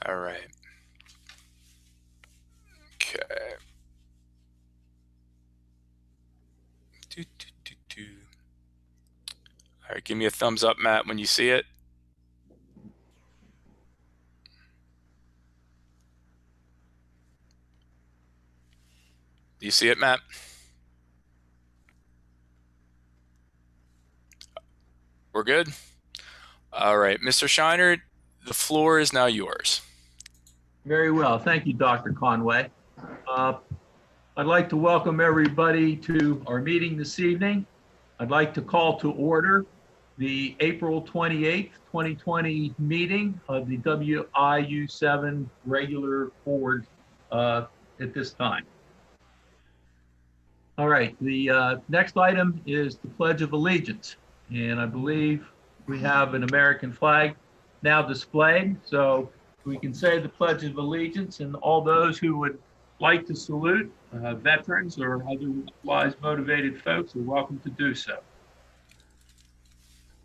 All right. Okay. All right, give me a thumbs up, Matt, when you see it. Do you see it, Matt? We're good? All right, Mr. Shiner, the floor is now yours. Very well. Thank you, Dr. Conway. I'd like to welcome everybody to our meeting this evening. I'd like to call to order the April 28th, 2020 meeting of the WIU7 regular board at this time. All right, the next item is the Pledge of Allegiance. And I believe we have an American flag now displayed. So we can say the Pledge of Allegiance, and all those who would like to salute veterans or otherwise motivated folks are welcome to do so.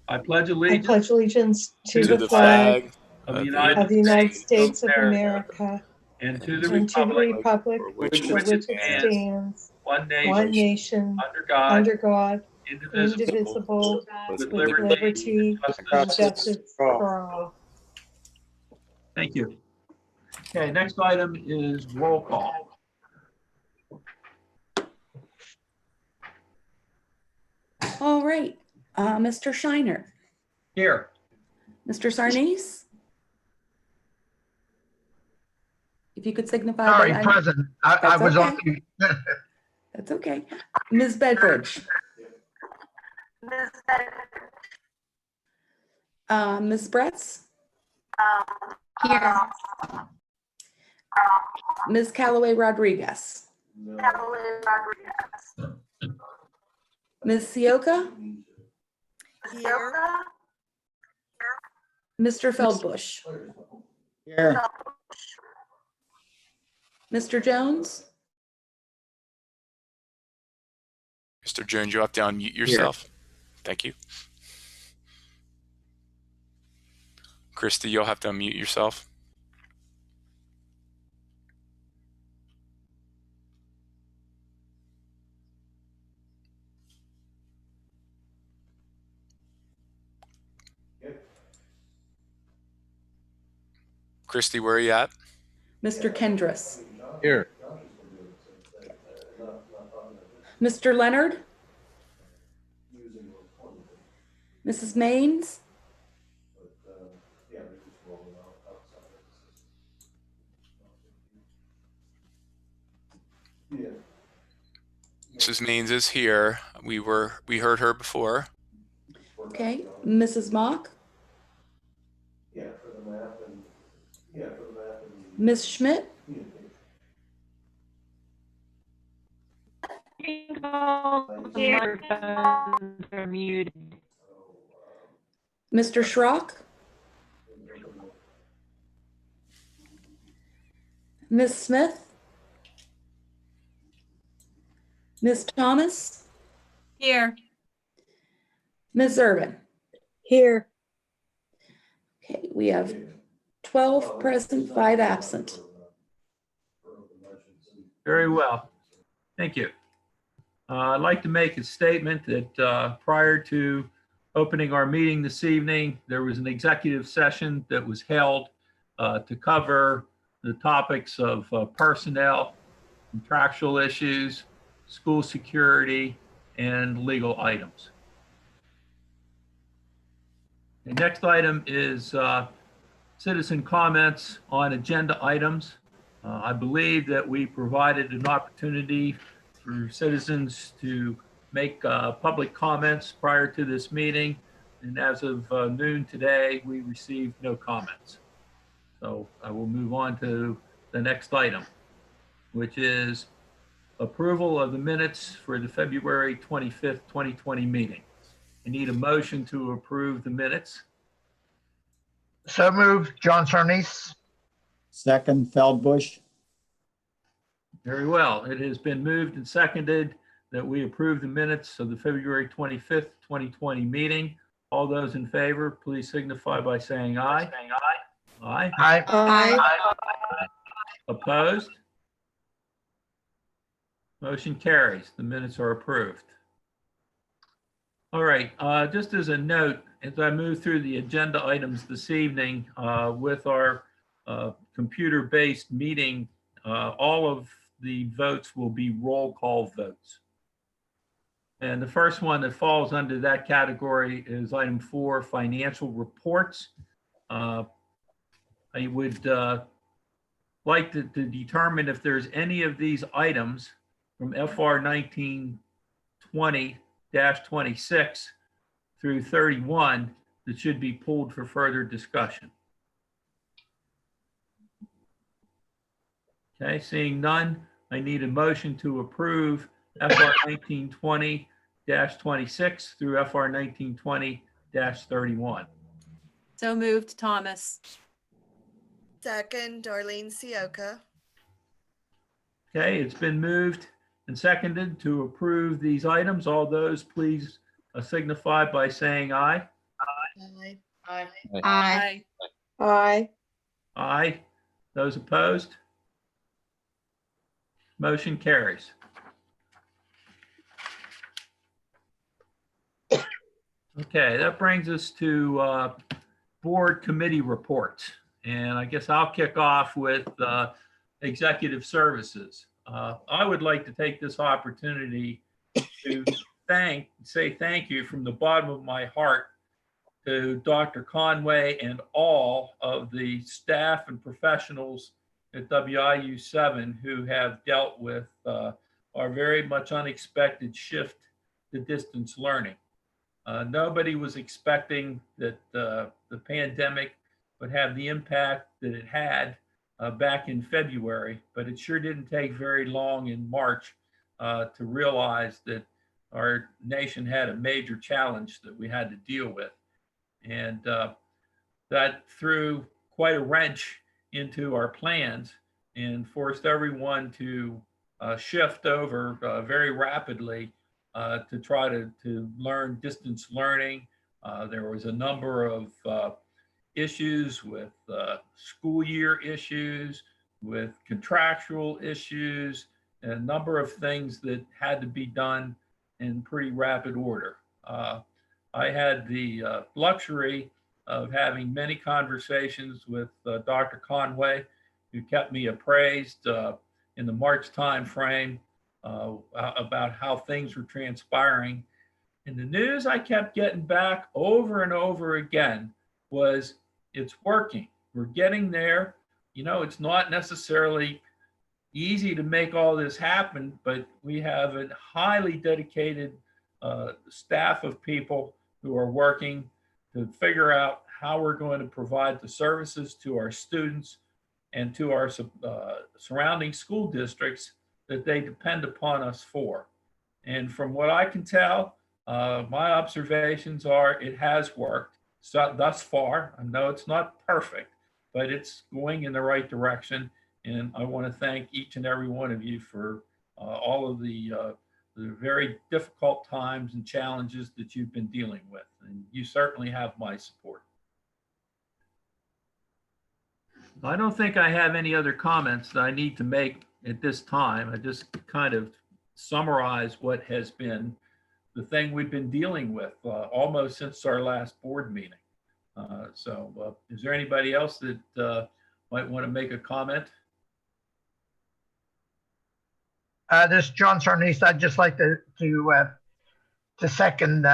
I pledge allegiance to the flag of the United States of America and to the republic for which it stands, one nation, under God, indivisible, with liberty and justice for all. Thank you. Okay, next item is roll call. All right, Mr. Shiner. Here. Mr. Sarnes? If you could signify. Sorry, present. I was okay. on mute. That's okay. Ms. Bedford? Ms. Bretz? Here. Ms. Callaway Rodriguez? Ms. Sioka? Here. Mr. Feldbush? Here. Mr. Jones? Mr. Jones, you have to unmute yourself. Thank you. Christy, you'll have to unmute yourself. Christy, where are you at? Mr. Kendris? Here. Mr. Leonard? Mrs. Maines? Mrs. Maines is here. We heard her before. Okay. Mrs. Mock? Ms. Schmidt? Are muted. Mr. Schrock? Ms. Smith? Ms. Thomas? Here. Ms. Irvin? Here. Okay, we have 12 present, 5 absent. Very well. Thank you. I'd like to make a statement that prior to opening our meeting this evening, there was an executive session that was held to cover the topics of personnel, contractual issues, school security, and legal items. The next item is citizen comments on agenda items. I believe that we provided an opportunity for citizens to make public comments prior to this meeting. And as of noon today, we received no comments. So I will move on to the next item, which is approval of the minutes for the February 25th, 2020 meeting. I need a motion to approve the minutes. So moved, John Sarnes. Second, Feldbush. Very well. It has been moved and seconded that we approve the minutes of the February 25th, 2020 meeting. All those in favor, please signify by saying aye. Aye. Aye. Aye. Opposed? Motion carries. The minutes are approved. All right, just as a note, as I move through the agenda items this evening with our computer-based meeting, all of the votes will be roll call votes. And the first one that falls under that category is item 4, financial reports. I would like to determine if there's any of these items from FR 1920-26 through 31 that should be pulled for further discussion. Okay, seeing none, I need a motion to approve FR 1920-26 through FR 1920-31. So moved, Thomas. Second, Darlene Sioka. Okay, it's been moved and seconded to approve these items. All those, please signify by saying aye. Aye. Aye. Aye. Aye. Those opposed? Motion carries. Okay, that brings us to board committee reports. And I guess I'll kick off with executive services. I would like to take this opportunity to say thank you from the bottom of my heart to Dr. Conway and all of the staff and professionals at WIU 7 who have dealt with our very much unexpected shift to distance learning. Nobody was expecting that the pandemic would have the impact that it had back in February, but it sure didn't take very long in March to realize that our nation had a major challenge that we had to deal with. And that threw quite a wrench into our plans and forced everyone to shift over very rapidly to try to learn distance learning. There was a number of issues with school year issues, with contractual issues, and a number of things that had to be done in pretty rapid order. I had the luxury of having many conversations with Dr. Conway, who kept me appraised in the March timeframe about how things were transpiring. And the news I kept getting back over and over again was it's working. We're getting there. You know, it's not necessarily easy to make all this happen, but we have a highly dedicated staff of people who are working to figure out how we're going to provide the services to our students and to our surrounding school districts that they depend upon us for. And from what I can tell, my observations are it has worked thus far. I know it's not perfect, but it's going in the right direction. And I want to thank each and every one of you for all of the very difficult times and challenges that you've been dealing with. And you certainly have my support. I don't think I have any other comments that I need to make at this time. I just kind of summarize what has been the thing we've been dealing with almost since our last board meeting. So is there anybody else that might want to make a comment? This is John Sarnice. I'd just like to second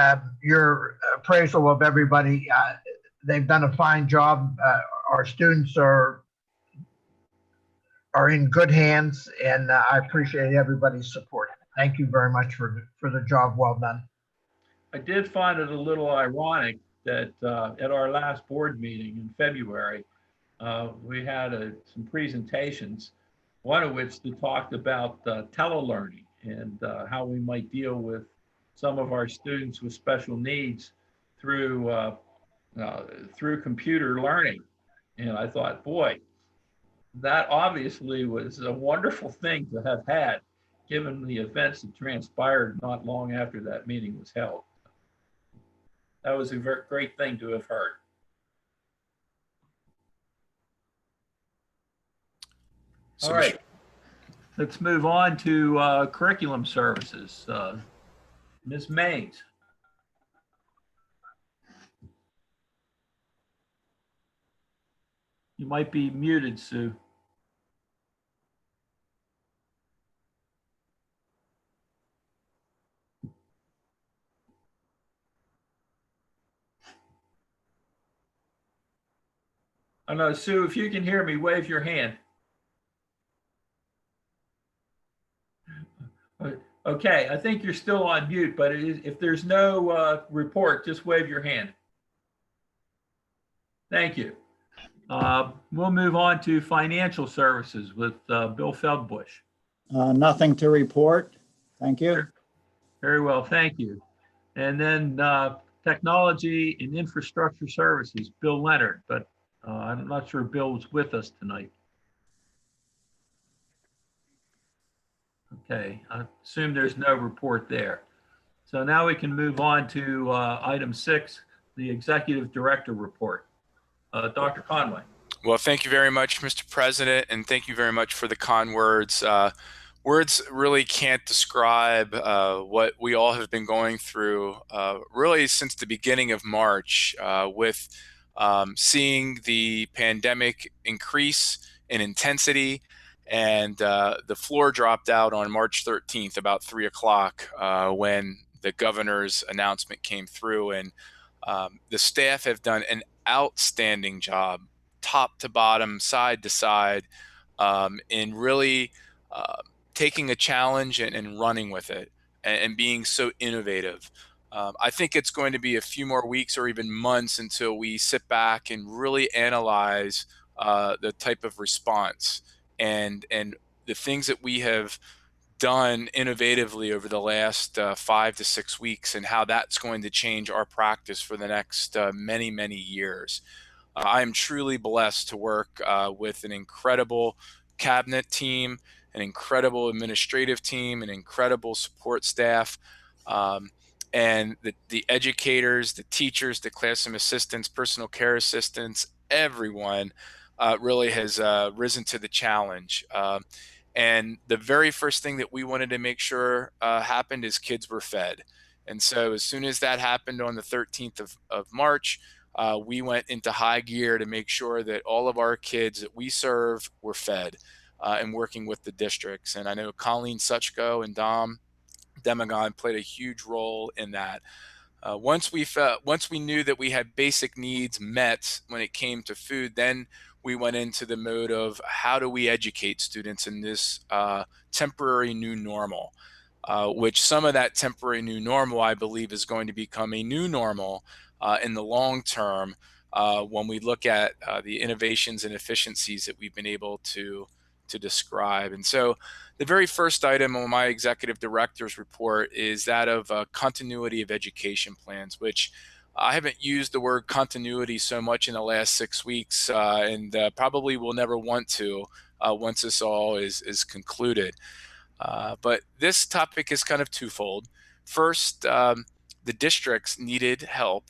your appraisal of everybody. They've done a fine job. Our students are in good hands, and I appreciate everybody's support. Thank you very much for the job well done. I did find it a little ironic that at our last board meeting in February, we had some presentations, one of which talked about telelearning and how we might deal with some of our students with special needs through computer learning. And I thought, boy, that obviously was a wonderful thing to have had, given the events that transpired not long after that meeting was held. That was a very great thing to have heard. So, All right. Let's move on to curriculum services. Ms. Mays. You might be muted, Sue. Oh no, Sue, if you can hear me, wave your hand. Okay, I think you're still on mute, but if there's no report, just wave your hand. Thank you. We'll move on to financial services with Bill Feldbush. Nothing to report. Thank you. Very well, thank you. And then technology and infrastructure services, Bill Leonard, but I'm not sure Bill's with us tonight. Okay, I assume there's no report there. So now we can move on to item 6, the executive director report. Dr. Conway. well, thank you very much, Mr. President, and thank you very much for the kind words. Words really can't describe what we all have been going through really since the beginning of March with seeing the pandemic increase in intensity. And the floor dropped out on March 13th, about 3 o'clock, when the governor's announcement came through. And the staff have done an outstanding job, top to bottom, side to side, in really taking a challenge and running with it and being so innovative. I think it's going to be a few more weeks or even months until we sit back and really analyze the type of response and the things that we have done innovatively over the last 5 to 6 weeks and how that's going to change our practice for the next many, many years. I am truly blessed to work with an incredible cabinet team, an incredible administrative team, an incredible support staff, and the educators, the teachers, the classroom assistants, personal care assistants, everyone really has risen to the challenge. And the very first thing that we wanted to make sure happened is kids were fed. And so as soon as that happened on the 13th of March, we went into high gear to make sure that all of our kids that we serve were fed and working with the districts. And I know Colleen Suchko and Dom Demagon played a huge role in that. Once we knew that we had basic needs met when it came to food, then we went into the mode of how do we educate students in this temporary new normal, which some of that temporary new normal, I believe, is going to become a new normal in the long term when we look at the innovations and efficiencies that we've been able to describe. And so the very first item on my executive director's report is that of continuity of education plans, which I haven't used the word continuity so much in the last 6 weeks and probably will never want to once this all is concluded. But this topic is kind of twofold. First, the districts needed help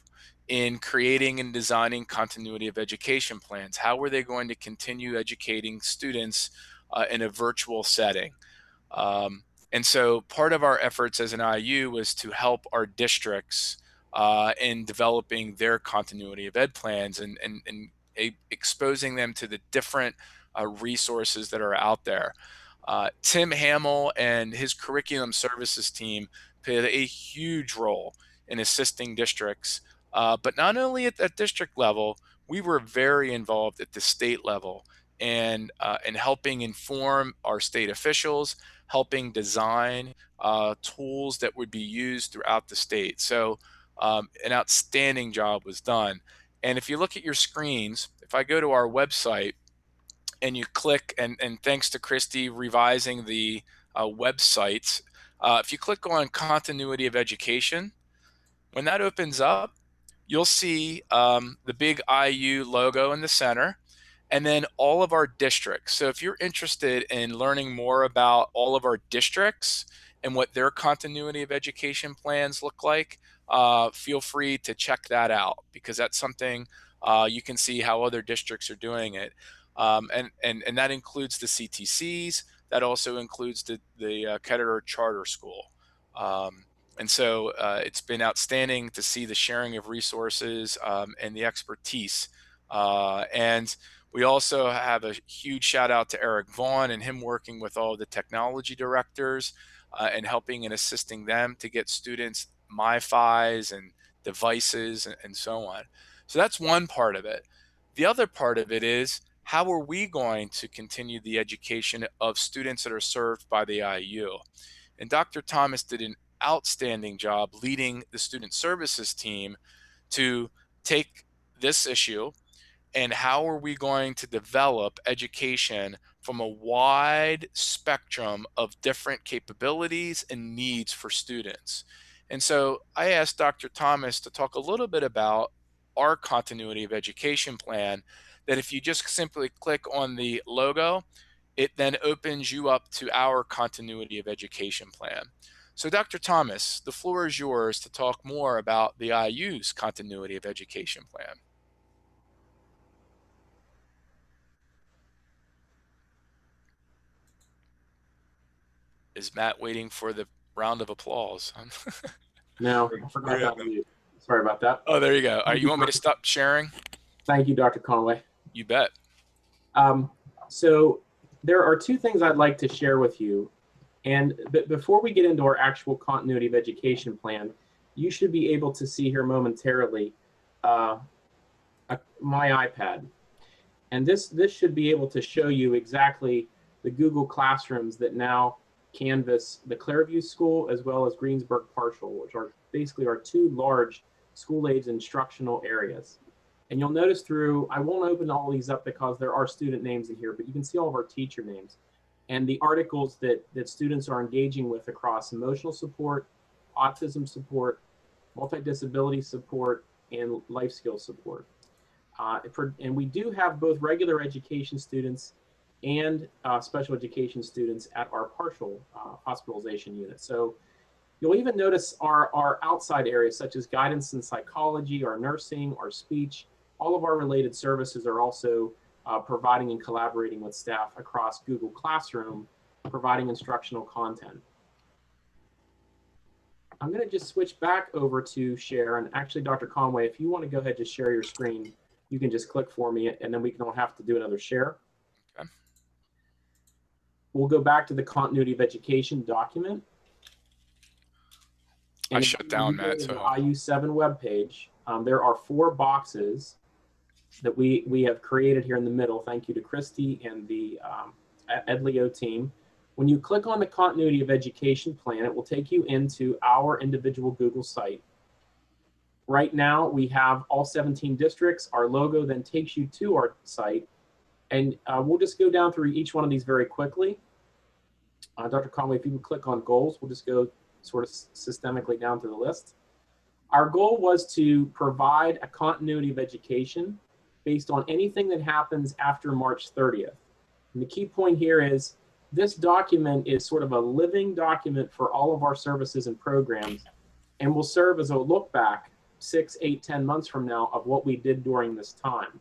in creating and designing continuity of education plans. How were they going to continue educating students in a virtual setting? And so part of our efforts as an IU was to help our districts in developing their continuity of ed plans and exposing them to the different resources that are out there. Tim Hamill and his curriculum services team played a huge role in assisting districts. But not only at that district level, we were very involved at the state level and helping inform our state officials, helping design tools that would be used throughout the state. So an outstanding job was done. And if you look at your screens, if I go to our website and you click, and thanks to Christy revising the website, if you click on continuity of education, when that opens up, you'll see the big IU logo in the center, and then all of our districts. So if you're interested in learning more about all of our districts and what their continuity of education plans look like, feel free to check that out because that's something you can see how other districts are doing it. And that includes the CTCs. That also includes the Ketterer Charter School. And so it's been outstanding to see the sharing of resources and the expertise. And we also have a huge shout out to Eric Vaughn and him working with all the technology directors and helping and assisting them to get students MiFis and devices and so on. So that's one part of it. The other part of it is, how are we going to continue the education of students that are served by the IU? And Dr. Thomas did an outstanding job leading the student services team to take this issue and how are we going to develop education from a wide spectrum of different capabilities and needs for students. And so I asked Dr. Thomas to talk a little bit about our continuity of education plan, that if you just simply click on the logo, it then opens you up to our continuity of education plan. So Dr. Thomas, the floor is yours to talk more about the IU's continuity of education plan. Is Matt waiting for the round of applause? No, I forgot to unmute. Sorry about that. Oh, there you go. You want me to stop sharing? Thank you, Dr. Conway. You bet. So there are two things I'd like to share with you. And before we get into our actual continuity of education plan, you should be able to see here momentarily my iPad. And this should be able to show you exactly the Google Classrooms that now canvas the Clairview School as well as Greensburg Partial, which are basically our two large school-age instructional areas. And you'll notice I won't open all these up because there are student names in here, but you can see all of our teacher names and the articles that students are engaging with across emotional support, autism support, multidisability support, and life skills support. And we do have both regular education students and special education students at our partial hospitalization unit. So you'll even notice our outside areas such as guidance and psychology, our nursing, our speech, all of our related services are also providing and collaborating with staff across Google Classroom, providing instructional content. I'm going to just switch back over to share. And actually, Dr. Conway, if you want to go ahead and share your screen, you can just click for me and then we don't have to do another share. Okay. We'll go back to the continuity of education document. And I shut down, Matt. So the IU7 webpage, there are 4 boxes that we have created here in the middle. Thank you to Christy and the EdLeo team. When you click on the continuity of education plan, it will take you into our individual Google site. Right now, we have all 17 districts. Our logo then takes you to our site. And we'll just go down through each one of these very quickly. Dr. Conway, if you would click on goals, we'll just go sort of systemically down to the list. Our goal was to provide a continuity of education based on anything that happens after March 30th. And the key point here is this document is sort of a living document for all of our services and programs and will serve as a look back 6, 8, 10 months from now of what we did during this time.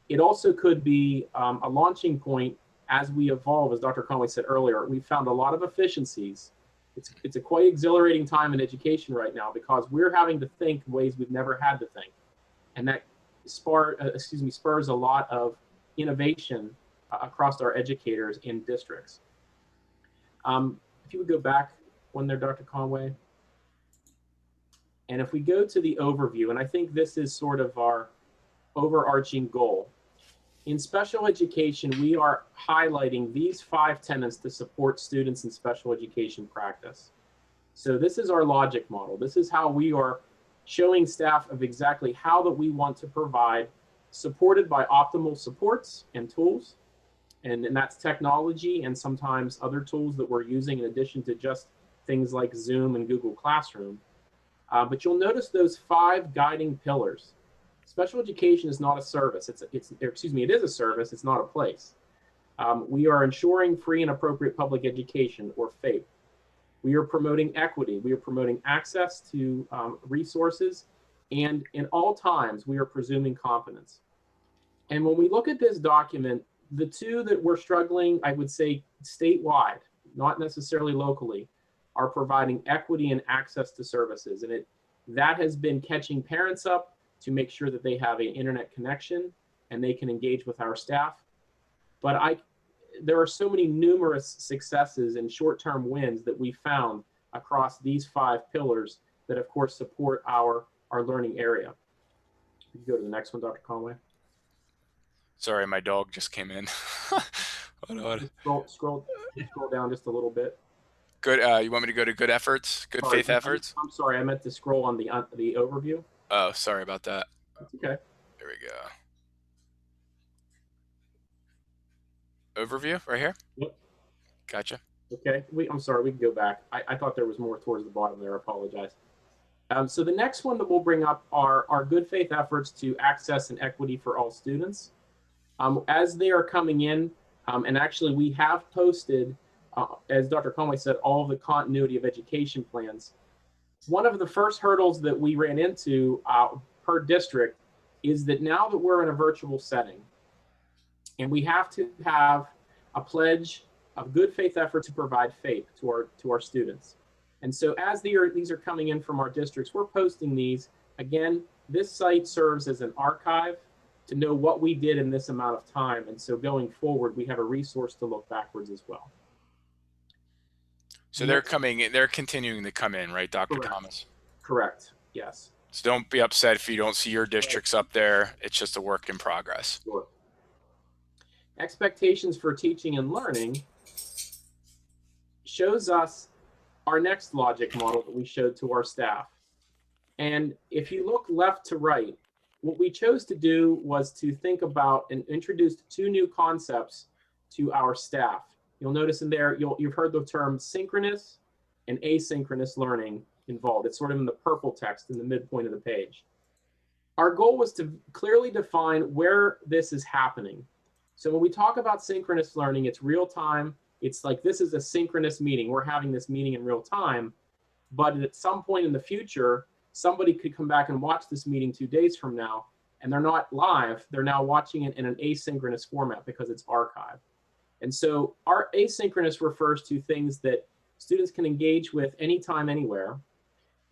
It also could be a launching point as we evolve. As Dr. Conway said earlier, we found a lot of efficiencies. It's a quite exhilarating time in education right now because we're having to think ways we've never had to think. And that spurs a lot of innovation across our educators in districts. If you would go back one there, Dr. Conway. And if we go to the overview, and I think this is sort of our overarching goal. In special education, we are highlighting these 5 tenets to support students in special education practice. So this is our logic model. This is how we are showing staff of exactly how that we want to provide, supported by optimal supports and tools. And that's technology and sometimes other tools that we're using in addition to just things like Zoom and Google Classroom. But you'll notice those 5 guiding pillars. Special education is not a service. It is a service. It's not a place. We are ensuring free and appropriate public education, or FAPE. We are promoting equity. We are promoting access to resources. And in all times, we are presuming competence. And when we look at this document, The two that we're struggling, I would say statewide, not necessarily locally, are providing equity and access to services. And that has been catching parents up to make sure that they have an internet connection and they can engage with our staff. But there are so many numerous successes and short-term wins that we found across these 5 pillars that of course support our learning area. You can go to the next one, Dr. Conway. Sorry, my dog just came in. Hold on. Scroll down just a little bit. Good. You want me to go to good efforts? Good faith efforts? I'm sorry, I meant to scroll on the overview. Oh, sorry about that. That's okay. There we go. Overview right here? Yep. Gotcha. Okay. I'm sorry, we can go back. I thought there was more towards the bottom there. I apologize. So the next one that we'll bring up are our good faith efforts to access and equity for all students. As they are coming in, and actually we have posted, as Dr. Conway said, all of the continuity of education plans. One of the first hurdles that we ran into per district is that now that we're in a virtual setting, and we have to have a pledge of good faith effort to provide FAPE to our students. And so as these are coming in from our districts, we're posting these. Again, this site serves as an archive to know what we did in this amount of time. And so going forward, we have a resource to look backwards as well. So they're continuing to come in, right, Dr. Correct. Thomas? Correct, yes. So don't be upset if you don't see your districts up there. It's just a work in progress. Sure. Expectations for teaching and learning shows us our next logic model that we showed to our staff. And if you look left to right, what we chose to do was to think about and introduce 2 new concepts to our staff. You'll notice in there, you've heard the term synchronous and asynchronous learning involved. It's sort of in the purple text in the midpoint of the page. Our goal was to clearly define where this is happening. So when we talk about synchronous learning, it's real time. It's like this is a synchronous meeting. We're having this meeting in real time, but at some point in the future, somebody could come back and watch this meeting 2 days from now, and they're not live. They're now watching it in an asynchronous format because it's archived. And so our asynchronous refers to things that students can engage with anytime, anywhere,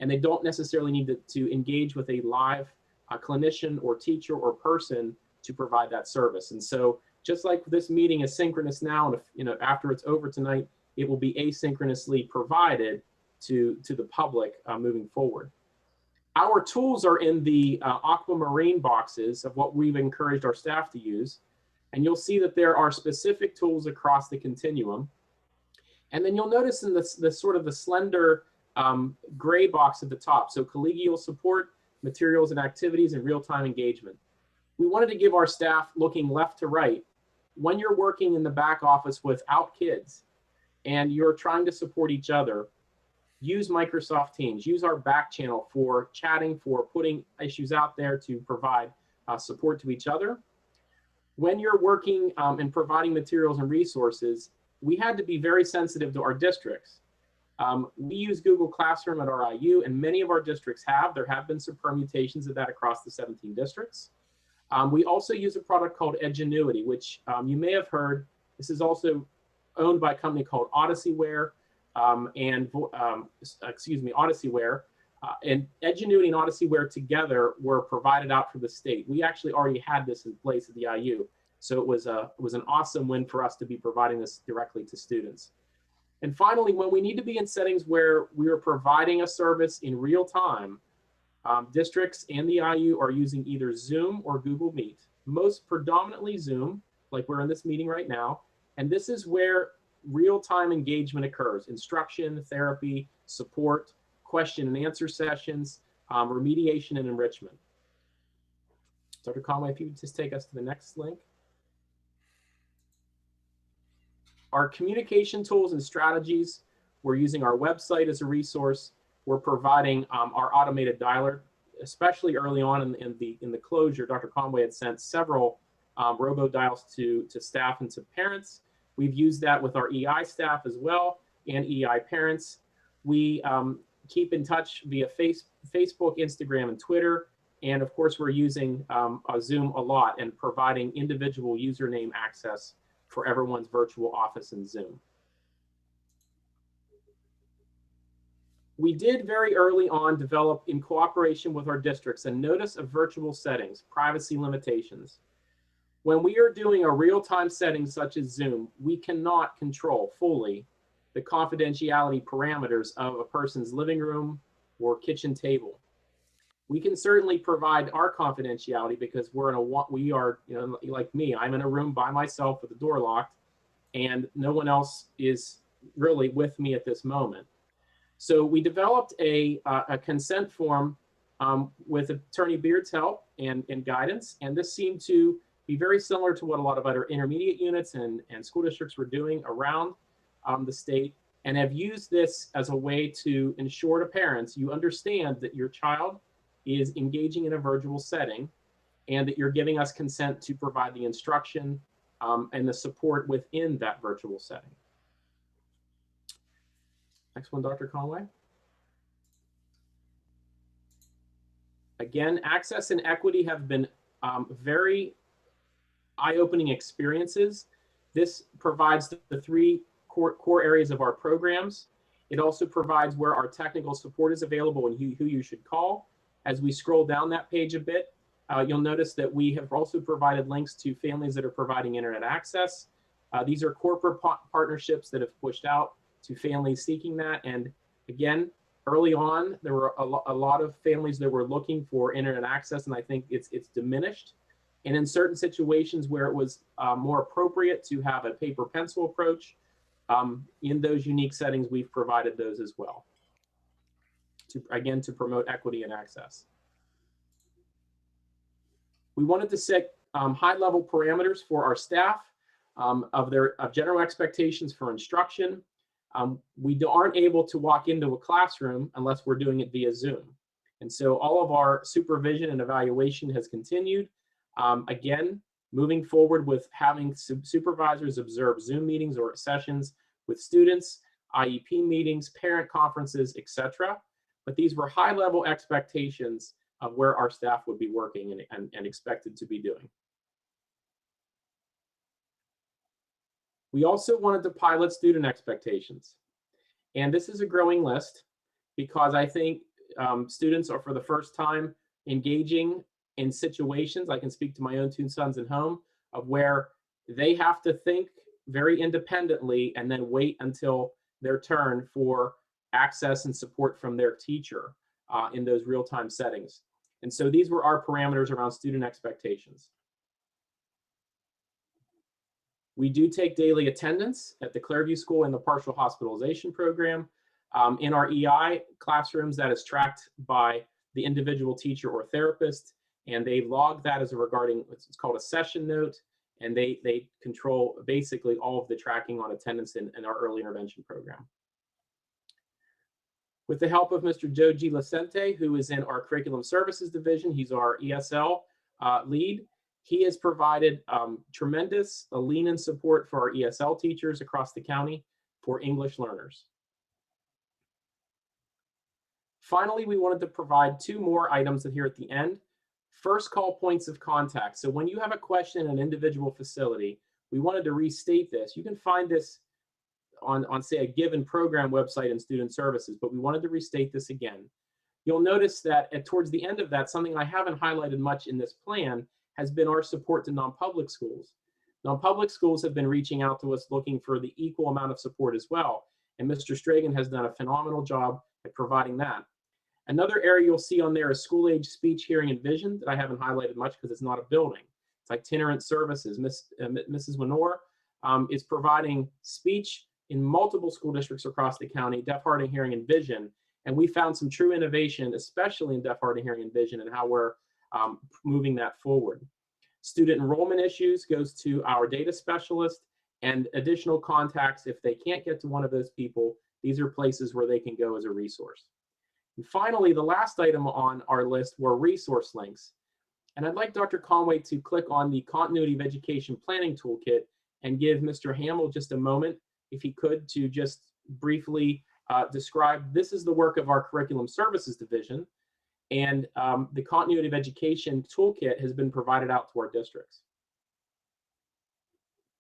and they don't necessarily need to engage with a live clinician or teacher or person to provide that service. And so just like this meeting is synchronous now, and if, after it's over tonight, it will be asynchronously provided to the public moving forward. Our tools are in the aquamarine boxes of what we've encouraged our staff to use. And you'll see that there are specific tools across the continuum. And then you'll notice in the sort of the slender gray box at the top, so collegial support, materials and activities, and real-time engagement. We wanted to give our staff, looking left to right, when you're working in the back office without kids and you're trying to support each other, use Microsoft Teams, use our back channel for chatting, for putting issues out there to provide support to each other. When you're working and providing materials and resources, we had to be very sensitive to our districts. We use Google Classroom at our IU, and many of our districts have. There have been some permutations of that across the 17 districts. We also use a product called Edgenuity, which you may have heard. This is also owned by a company called Odysseyware, Odysseyware. And Edgenuity and Odysseyware together were provided out for the state. We actually already had this in place at the IU. So it was an awesome win for us to be providing this directly to students. And finally, when we need to be in settings where we are providing a service in real time, districts and the IU are using either Zoom or Google Meet, most predominantly Zoom, like we're in this meeting right now. And this is where real-time engagement occurs: instruction, therapy, support, question and answer sessions, remediation and enrichment. Dr. Conway, if you would just take us to the next link. Our communication tools and strategies, we're using our website as a resource. We're providing our automated dialer, especially early on in the closure. Dr. Conway had sent several robo dials to staff and to parents. We've used that with our EI staff as well and EI parents. We keep in touch via Facebook, Instagram, and Twitter. And of course, we're using Zoom a lot and providing individual username access for everyone's virtual office in Zoom. We did very early on develop, in cooperation with our districts, a notice of virtual settings, privacy limitations. When we are doing a real-time setting such as Zoom, we cannot control fully the confidentiality parameters of a person's living room or kitchen table. We can certainly provide our confidentiality because we are, you know, like me, I'm in a room by myself with the door locked and no one else is really with me at this moment. So we developed a consent form with Attorney Beard's help and guidance, and this seemed to be very similar to what a lot of other intermediate units and school districts were doing around the state, and have used this as a way to ensure to parents you understand that your child is engaging in a virtual setting and that you're giving us consent to provide the instruction and the support within that virtual setting. Next one, Dr. Conway. Again, access and equity have been very eye-opening experiences. This provides the three core areas of our programs. It also provides where our technical support is available and who you should call. As we scroll down that page a bit, you'll notice that we have also provided links to families that are providing internet access. These are corporate partnerships that have pushed out to families seeking that. And again, early on, there were a lot of families that were looking for internet access, and I think it's diminished. And in certain situations where it was more appropriate to have a paper pencil approach, in those unique settings, we've provided those as well, to promote equity and access. We wanted to set high-level parameters for our staff of general expectations for instruction. We aren't able to walk into a classroom unless we're doing it via Zoom. And so all of our supervision and evaluation has continued. Again, moving forward with having supervisors observe Zoom meetings or sessions with students, IEP meetings, parent conferences, etc. But these were high-level expectations of where our staff would be working and expected to be doing. We also wanted to pilot student expectations. And this is a growing list because I think students are for the first time engaging in situations, I can speak to my own two sons at home, of where they have to think very independently and then wait until their turn for access and support from their teacher in those real-time settings. And so these were our parameters around student expectations. We do take daily attendance at the Clairview School and the partial hospitalization program. In our EI classrooms, that is tracked by the individual teacher or therapist, and they log that as regarding what's called a session note, and they control basically all of the tracking on attendance in our early intervention program. With the help of Mr. Joe G. Lacente, who is in our curriculum services division, he's our ESL lead. He has provided tremendous lean and support for our ESL teachers across the county for English learners. Finally, we wanted to provide two more items here at the end. First call points of contact. So when you have a question in an individual facility, we wanted to restate this. You can find this on say, a given program website in student services, but we wanted to restate this again. You'll notice that towards the end of that, something I haven't highlighted much in this plan has been our support to non-public schools. Non-public schools have been reaching out to us looking for the equal amount of support as well. And Mr. Stragan has done a phenomenal job at providing that. Another area you'll see on there is school age speech, hearing, and vision that I haven't highlighted much because it's not a building. It's itinerant services. Mrs. Winor is providing speech in multiple school districts across the county, deaf, hard, and hearing, and vision. And we found some true innovation, especially in deaf, hard, and hearing, and vision, and how we're moving that forward. Student enrollment issues goes to our data specialist, and additional contacts, if they can't get to one of those people, these are places where they can go as a resource. And finally, the last item on our list were resource links. And I'd like Dr. Conway to click on the Continuity of Education Planning Toolkit and give Mr. Hamill just a moment, if he could, to just briefly describe, this is the work of our Curriculum Services Division. And the Continuity of Education Toolkit has been provided out to our districts.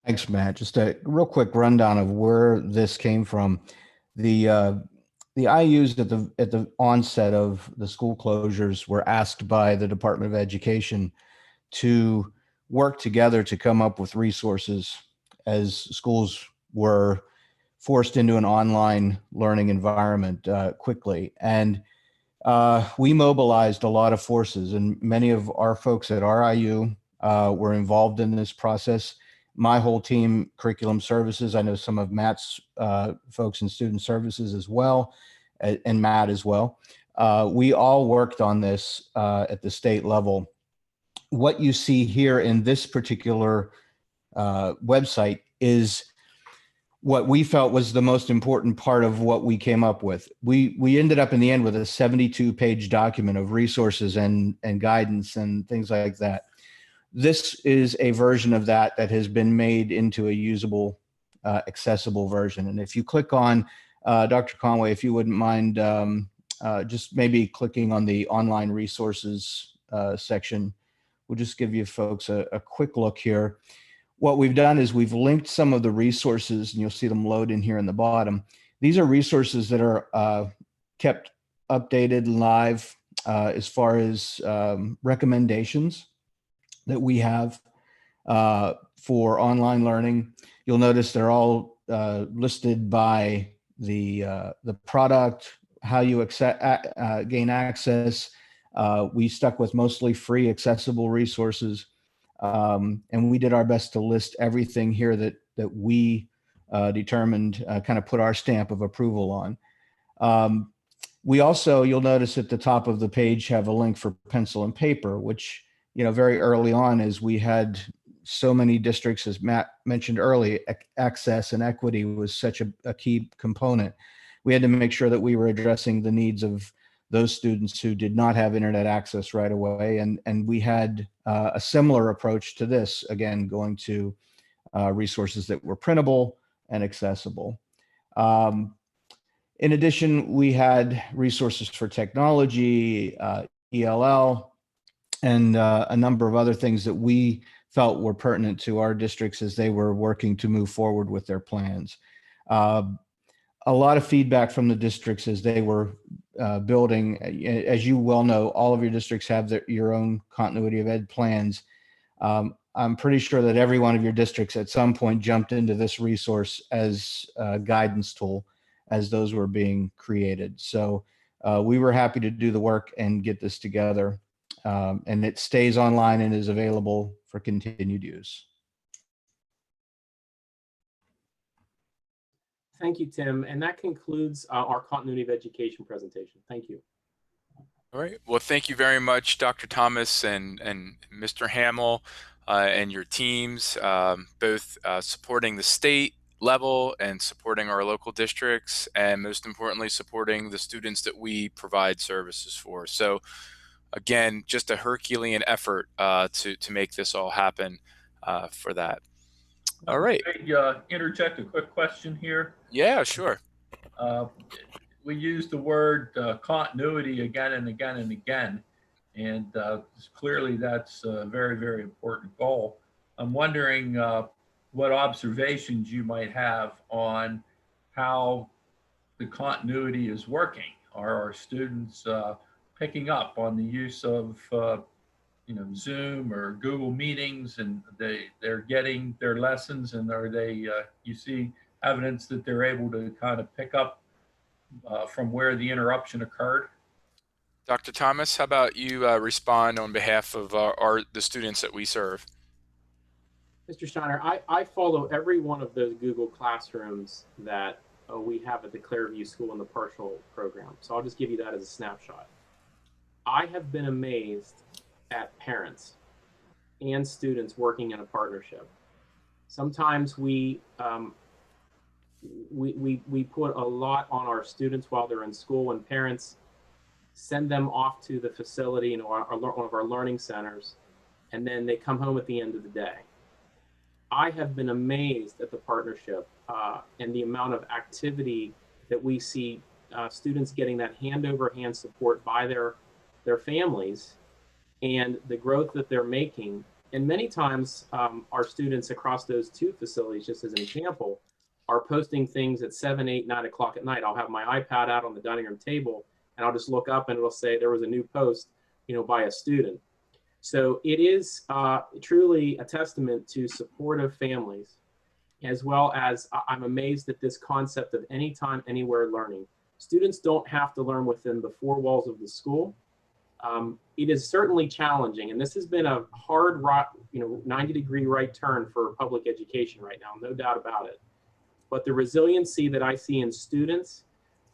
Thanks, Matt. Just a real quick rundown of where this came from. The IUs at the onset of the school closures were asked by the Department of Education to work together to come up with resources as schools were forced into an online learning environment quickly. And we mobilized a lot of forces, and many of our folks at RIU were involved in this process. My whole team, curriculum services, I know some of Matt's folks in student services as well, and Matt as well. We all worked on this at the state level. What you see here in this particular website is what we felt was the most important part of what we came up with. We ended up in the end with a 72-page document of resources and guidance and things like that. This is a version of that has been made into a usable, accessible version. And if you click on, Dr. Conway, if you wouldn't mind just maybe clicking on the online resources section, we'll just give you folks a quick look here. What we've done is we've linked some of the resources, and you'll see them load in here in the bottom. These are resources that are kept updated live as far as recommendations that we have for online learning. You'll notice they're all listed by the product, how you gain access. We stuck with mostly free accessible resources. And we did our best to list everything here that we determined kind of put our stamp of approval on. We also, you'll notice at the top of the page, have a link for pencil and paper, which, very early on, as we had so many districts, as Matt mentioned earlier, access and equity was such a key component. We had to make sure that we were addressing the needs of those students who did not have internet access right away. And we had a similar approach to this, again, going to resources that were printable and accessible. In addition, we had resources for technology, ELL, and a number of other things that we felt were pertinent to our districts as they were working to move forward with their plans. A lot of feedback from the districts as they were building. As you well know, all of your districts have your own continuity of ed plans. I'm pretty sure that every one of your districts at some point jumped into this resource as a guidance tool as those were being created. So we were happy to do the work and get this together. And it stays online and is available for continued use. Thank you, Tim. And that concludes our continuity of education presentation. Thank you. All right. Well, thank you very much, Dr. Thomas and Mr. Hamill and your teams, both supporting the state level and supporting our local districts, and most importantly, supporting the students that we provide services for. So again, just a Herculean effort to make this all happen for that. All right. May I interject a quick question here? Yeah, sure. We use the word continuity again and again and again, and clearly that's a very, very important goal. I'm wondering what observations you might have on how the continuity is working. Are our students picking up on the use of Zoom or Google meetings, and they're getting their lessons, and are they you see evidence that they're able to kind of pick up from where the interruption occurred? Dr. Thomas, how about you respond on behalf of the students that we serve? Mr. Steiner, I follow every one of those Google Classrooms that we have at the Clairview School in the partial program. So I'll just give you that as a snapshot. I have been amazed at parents and students working in a partnership. Sometimes we put a lot on our students while they're in school, and parents send them off to the facility, one of our learning centers, and then they come home at the end of the day. I have been amazed at the partnership and the amount of activity that we see students getting that hand-over-hand support by their their families and the growth that they're making. And many times our students across those two facilities, just as an example, are posting things at 7, 8, 9 o'clock at night. I'll have my iPad out on the dining room table and I'll just look up and it'll say there was a new post, by a student. So it is truly a testament to supportive families, as well as I'm amazed at this concept of anytime, anywhere learning. Students don't have to learn within the four walls of the school. It is certainly challenging, and this has been a hard, 90-degree right turn for public education right now, no doubt about it. But the resiliency that I see in students,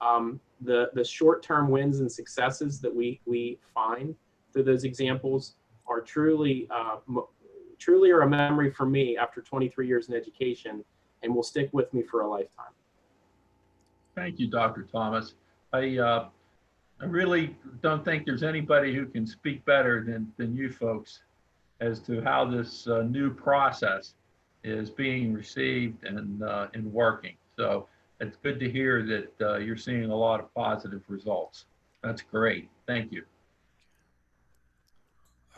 the short-term wins and successes that we find through those examples are truly are a memory for me after 23 years in education, and will stick with me for a lifetime. Thank you, Dr. Thomas. I really don't think there's anybody who can speak better than you folks as to how this new process is being received and working. So it's good to hear that you're seeing a lot of positive results. That's great. Thank you.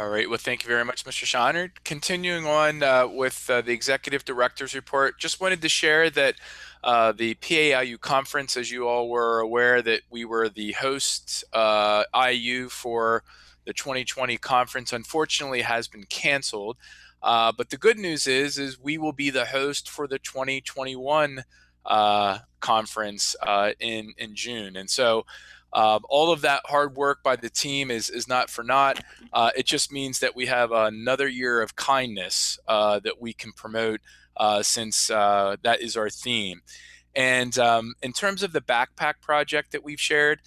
All right. Well, thank you very much, Mr. Shiner. Continuing on with the Executive Director's Report, just wanted to share that the PAIU conference, as you all were aware, that we were the host IU for the 2020 conference, unfortunately has been canceled. But the good news is we will be the host for the 2021 conference in June. And so all of that hard work by the team is not for naught. It just means that we have another year of kindness that we can promote since that is our theme. And in terms of the backpack project that we've shared,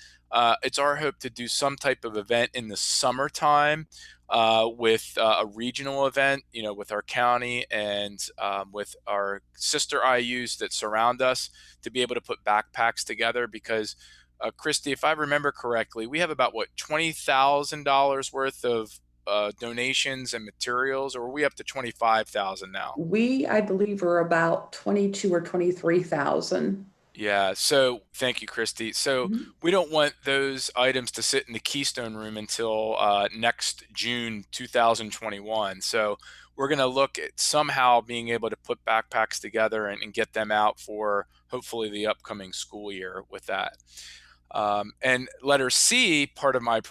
it's our hope to do some type of event in the summertime with a regional event, with our county and with our sister IUs that surround us, to be able to put backpacks together, because Christy, if I remember correctly, we have about $20,000 worth of donations and materials, or are we up to 25,000 now? We, I believe, are about 22 or 23,000. Yeah. So thank you, Christy. So we don't want those items to sit in the Keystone Room until next June 2021. So we're going to look at somehow being able to put backpacks together and get them out for hopefully the upcoming school year with that. And letter C, part of my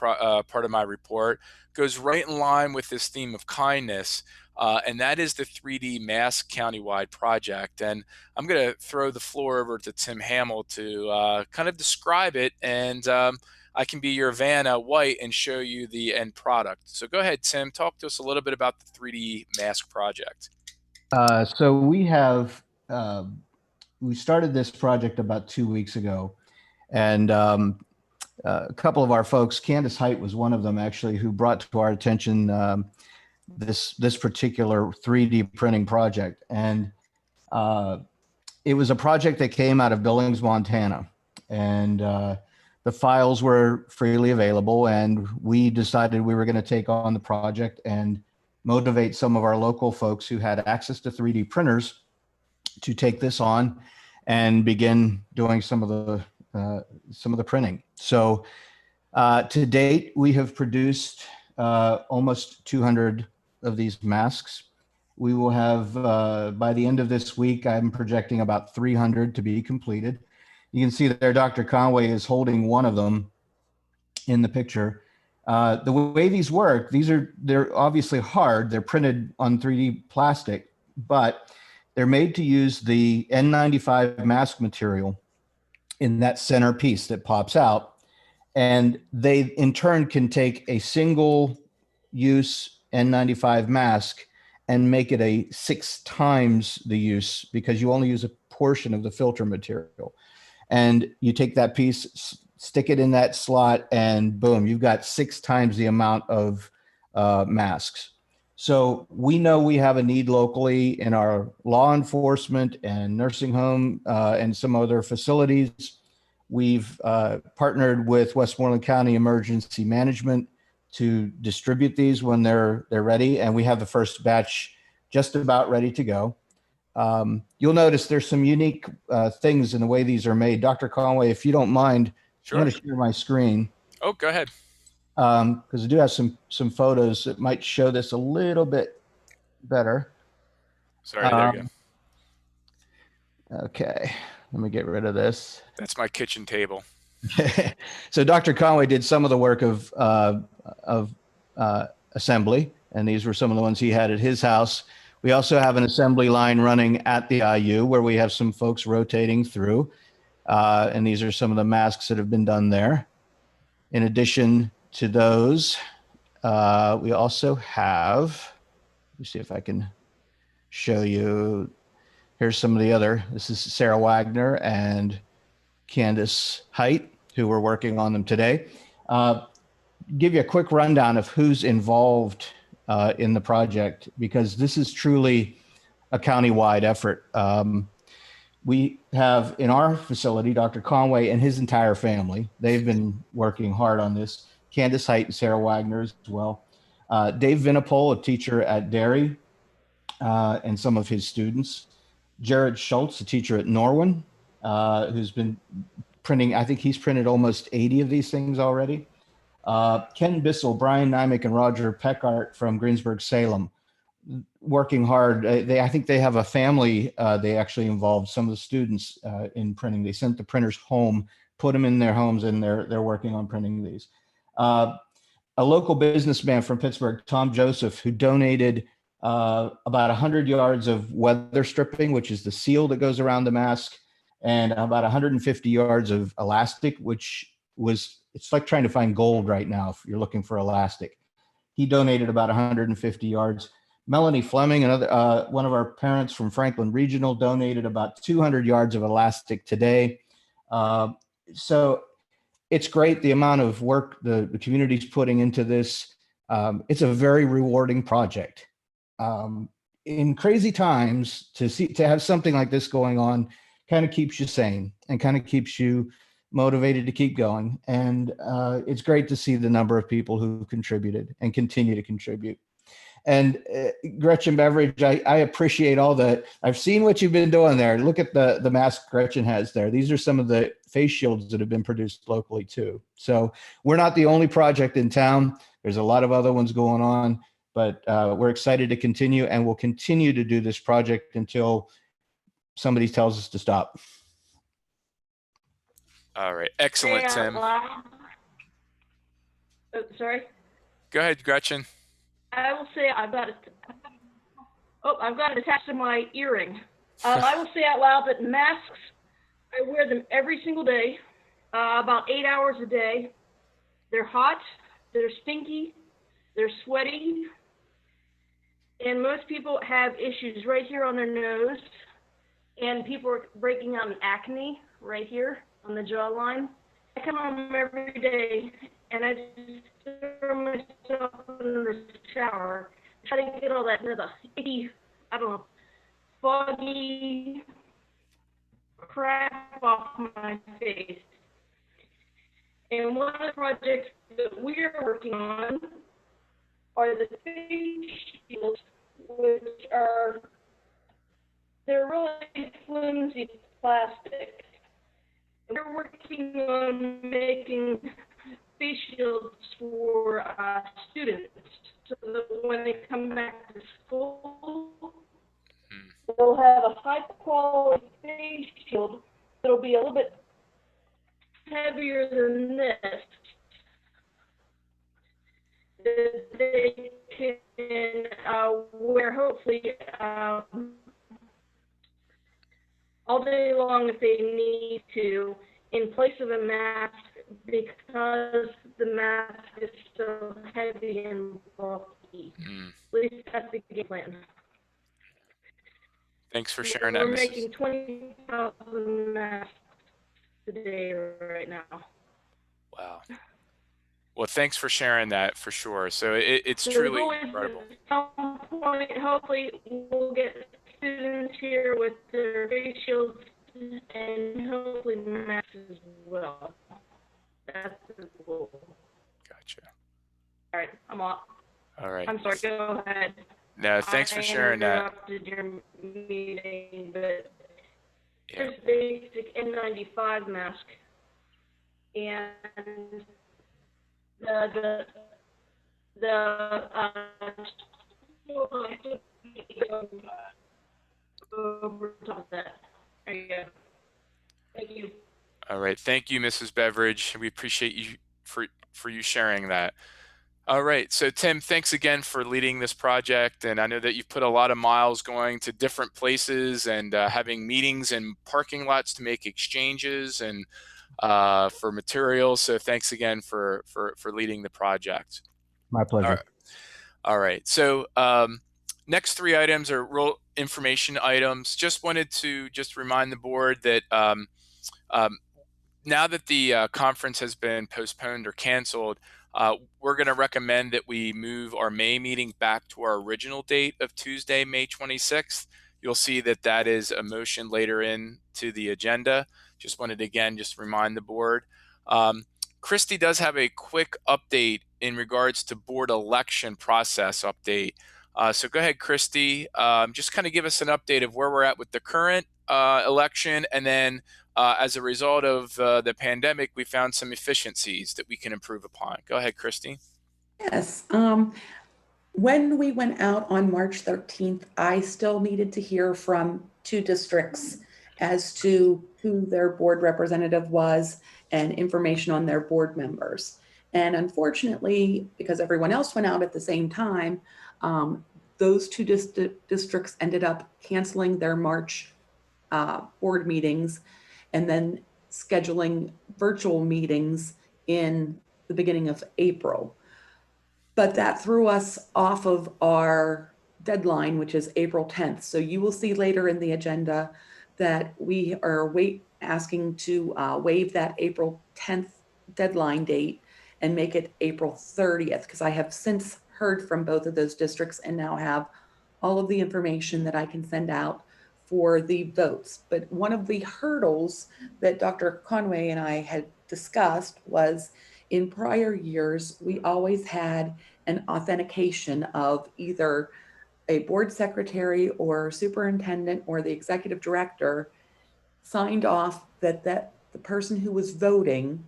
report, goes right in line with this theme of kindness, and that is the 3D Mask Countywide project. And I'm going to throw the floor over to Tim Hamill to kind of describe it, and I can be your Vanna White and show you the end product. So go ahead, Tim, talk to us a little bit about the 3D Mask project. So we started this project about 2 weeks ago. And a couple of our folks, Candace Height was one of them actually, who brought to our attention this particular 3D printing project. And it was a project that came out of Billings, Montana. And the files were freely available. And we decided we were going to take on the project and motivate some of our local folks who had access to 3D printers to take this on and begin doing some of the printing. So to date, we have produced almost 200 of these masks. We will have, by the end of this week, I'm projecting about 300 to be completed. You can see that there, Dr. Conway is holding one of them in the picture. The way these work, they're obviously hard. They're printed on 3D plastic, but they're made to use the N95 mask material in that center piece that pops out. And they in turn can take a single use N95 mask and make it a 6 times the use, because you only use a portion of the filter material. And you take that piece, stick it in that slot, and boom, you've got 6 times the amount of masks. So we know we have a need locally in our law enforcement and nursing home and some other facilities. We've partnered with Westmoreland County Emergency Management to distribute these when they're ready, and we have the first batch just about ready to go. You'll notice there's some unique things in the way these are made. Dr. Conway, if you don't mind, Sure. I'm going to share my screen. Oh, go ahead. because I do have some photos that might show this a little bit better. Sorry, there you go. Okay, let me get rid of this. That's my kitchen table. So Dr. Conway did some of the work of assembly, and these were some of the ones he had at his house. We also have an assembly line running at the IU where we have some folks rotating through, and these are some of the masks that have been done there. In addition to those, we also have, let me see if I can show you. Here's some of the other. This is Sarah Wagner and Candace Height, who were working on them today. Give you a quick rundown of who's involved in the project, because this is truly a countywide effort. We have in our facility, Dr. Conway and his entire family. They've been working hard on this. Candace Height and Sarah Wagner as well. Dave Vinipol, a teacher at Derry, and some of his students. Jared Schultz, a teacher at Norwin, who's been printing, I think he's printed almost 80 of these things already. Ken Bissell, Brian Nymick, and Roger Peckart from Greensburg, Salem, working hard. I think they have a family. They actually involved some of the students in printing. They sent the printers home, put them in their homes, and they're working on printing these. A local businessman from Pittsburgh, Tom Joseph, who donated about 100 yards of weather stripping, which is the seal that goes around the mask, and about 150 yards of elastic, which it's like trying to find gold right now if you're looking for elastic. He donated about 150 yards. Melanie Fleming, another one of our parents from Franklin Regional, donated about 200 yards of elastic today. So it's great the amount of work the community's putting into this. It's a very rewarding project. In crazy times, to have something like this going on kind of keeps you sane and kind of keeps you motivated to keep going. And it's great to see the number of people who contributed and continue to contribute. And Gretchen Beveridge, I appreciate all the, I've seen what you've been doing there. Look at the mask Gretchen has there. These are some of the face shields that have been produced locally too. So we're not the only project in town. There's a lot of other ones going on, but we're excited to continue, and we'll continue to do this project until somebody tells us to stop. All right. Excellent, Tim. Oh, sorry. Go ahead, Gretchen. I will say I've got it attached to my earring. I will say out loud that masks, I wear them every single day, about 8 hours a day. They're hot, they're stinky, they're sweaty, and most people have issues right here on their nose, and people are breaking out in acne right here on the jawline. I come home every day and I just throw myself in the shower, try to get all that, the icky, I don't know, foggy crap off my face. And one of the projects that we are working on are the face shields, which are, they're really flimsy plastic. We're working on making face shields for students, so that when they come back to school, they'll have a high quality face shield that'll be a little bit heavier than this, that they can wear hopefully all day long if they need to, in place of a mask, because the mask is so heavy and bulky. At least that's the game plan. Thanks for sharing that, We're Mrs. making 20,000 masks today right now. Wow. Well, thanks for sharing that for sure. So it's So truly the goal is incredible. at some point, hopefully, we'll get students here with their face shields and hopefully masks as well. That's the goal. Gotcha. All right, I'm off. All right. I'm sorry, go ahead. No, thanks for sharing that. I interrupted your meeting, but Yeah. here's basic N95 mask. And the over top of that. There you go. Thank you. All right. Thank you, Mrs. Beveridge. We appreciate you for you sharing that. All right. So Tim, thanks again for leading this project. And I know that you've put a lot of miles going to different places and having meetings in parking lots to make exchanges and for materials. So thanks again for leading the project. My pleasure. All right. So next three items are real information items. Just wanted to remind the board that now that the conference has been postponed or canceled, we're going to recommend that we move our May meeting back to our original date of Tuesday, May 26th. You'll see that that is a motion later in to the agenda. Just wanted to again just remind the board. Christy does have a quick update in regards to board election process update. So go ahead, Christy. Just kind of give us an update of where we're at with the current election, and then as a result of the pandemic, we found some efficiencies that we can improve upon. Go ahead, Christy. Yes. When we went out on March 13th, I still needed to hear from 2 districts as to who their board representative was and information on their board members. And unfortunately, because everyone else went out at the same time, those 2 districts ended up canceling their March board meetings and then scheduling virtual meetings in the beginning of April. But that threw us off of our deadline, which is April 10th. So you will see later in the agenda that we are asking to waive that April 10th deadline date and make it April 30th, because I have since heard from both of those districts and now have all of the information that I can send out for the votes. But one of the hurdles that Dr. Conway and I had discussed was in prior years, we always had an authentication of either a board secretary or superintendent or the executive director signed off that the person who was voting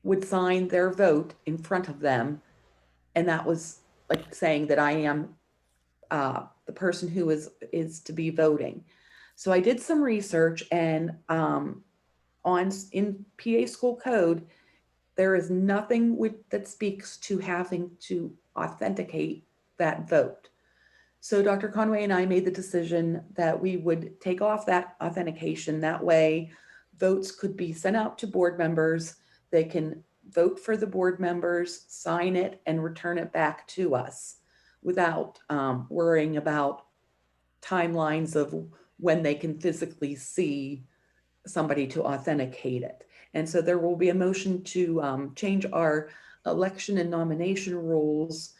would sign their vote in front of them. And that was like saying that I am the person who is to be voting. So I did some research, and in PA school code, there is nothing that speaks to having to authenticate that vote. So Dr. Conway and I made the decision that we would take off that authentication. That way, votes could be sent out to board members. They can vote for the board members, sign it, and return it back to us without worrying about timelines of when they can physically see somebody to authenticate it. And so there will be a motion to change our election and nomination rules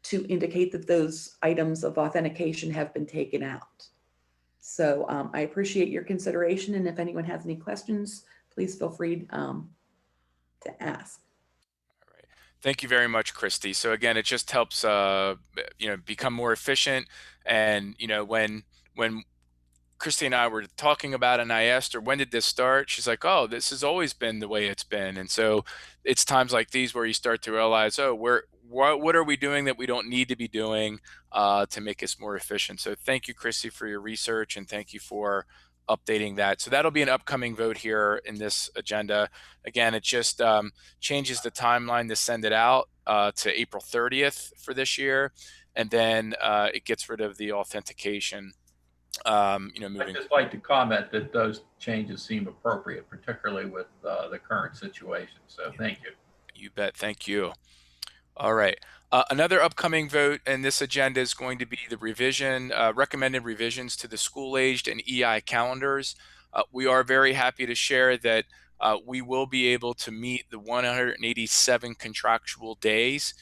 to indicate that those items of authentication have been taken out. So I appreciate your consideration. And if anyone has any questions, please feel free to ask. All right. Thank you very much, Christy. So again, it just helps become more efficient. And when Christy and I were talking about it, and I asked her, when did this start? She's like, oh, this has always been the way it's been. And so it's times like these where you start to realize, oh, what are we doing that we don't need to be doing to make us more efficient? So thank you, Christy, for your research, and thank you for updating that. So that'll be an upcoming vote here in this agenda. Again, it just changes the timeline to send it out to April 30th for this year. And then it gets rid of the authentication. Moving. I'd just like to comment that those changes seem appropriate, particularly with the current situation. So thank you. You bet. Thank you. All right. Another upcoming vote in this agenda is going to be the recommended revisions to the school-aged and EI calendars. We are very happy to share that we will be able to meet the 187 contractual days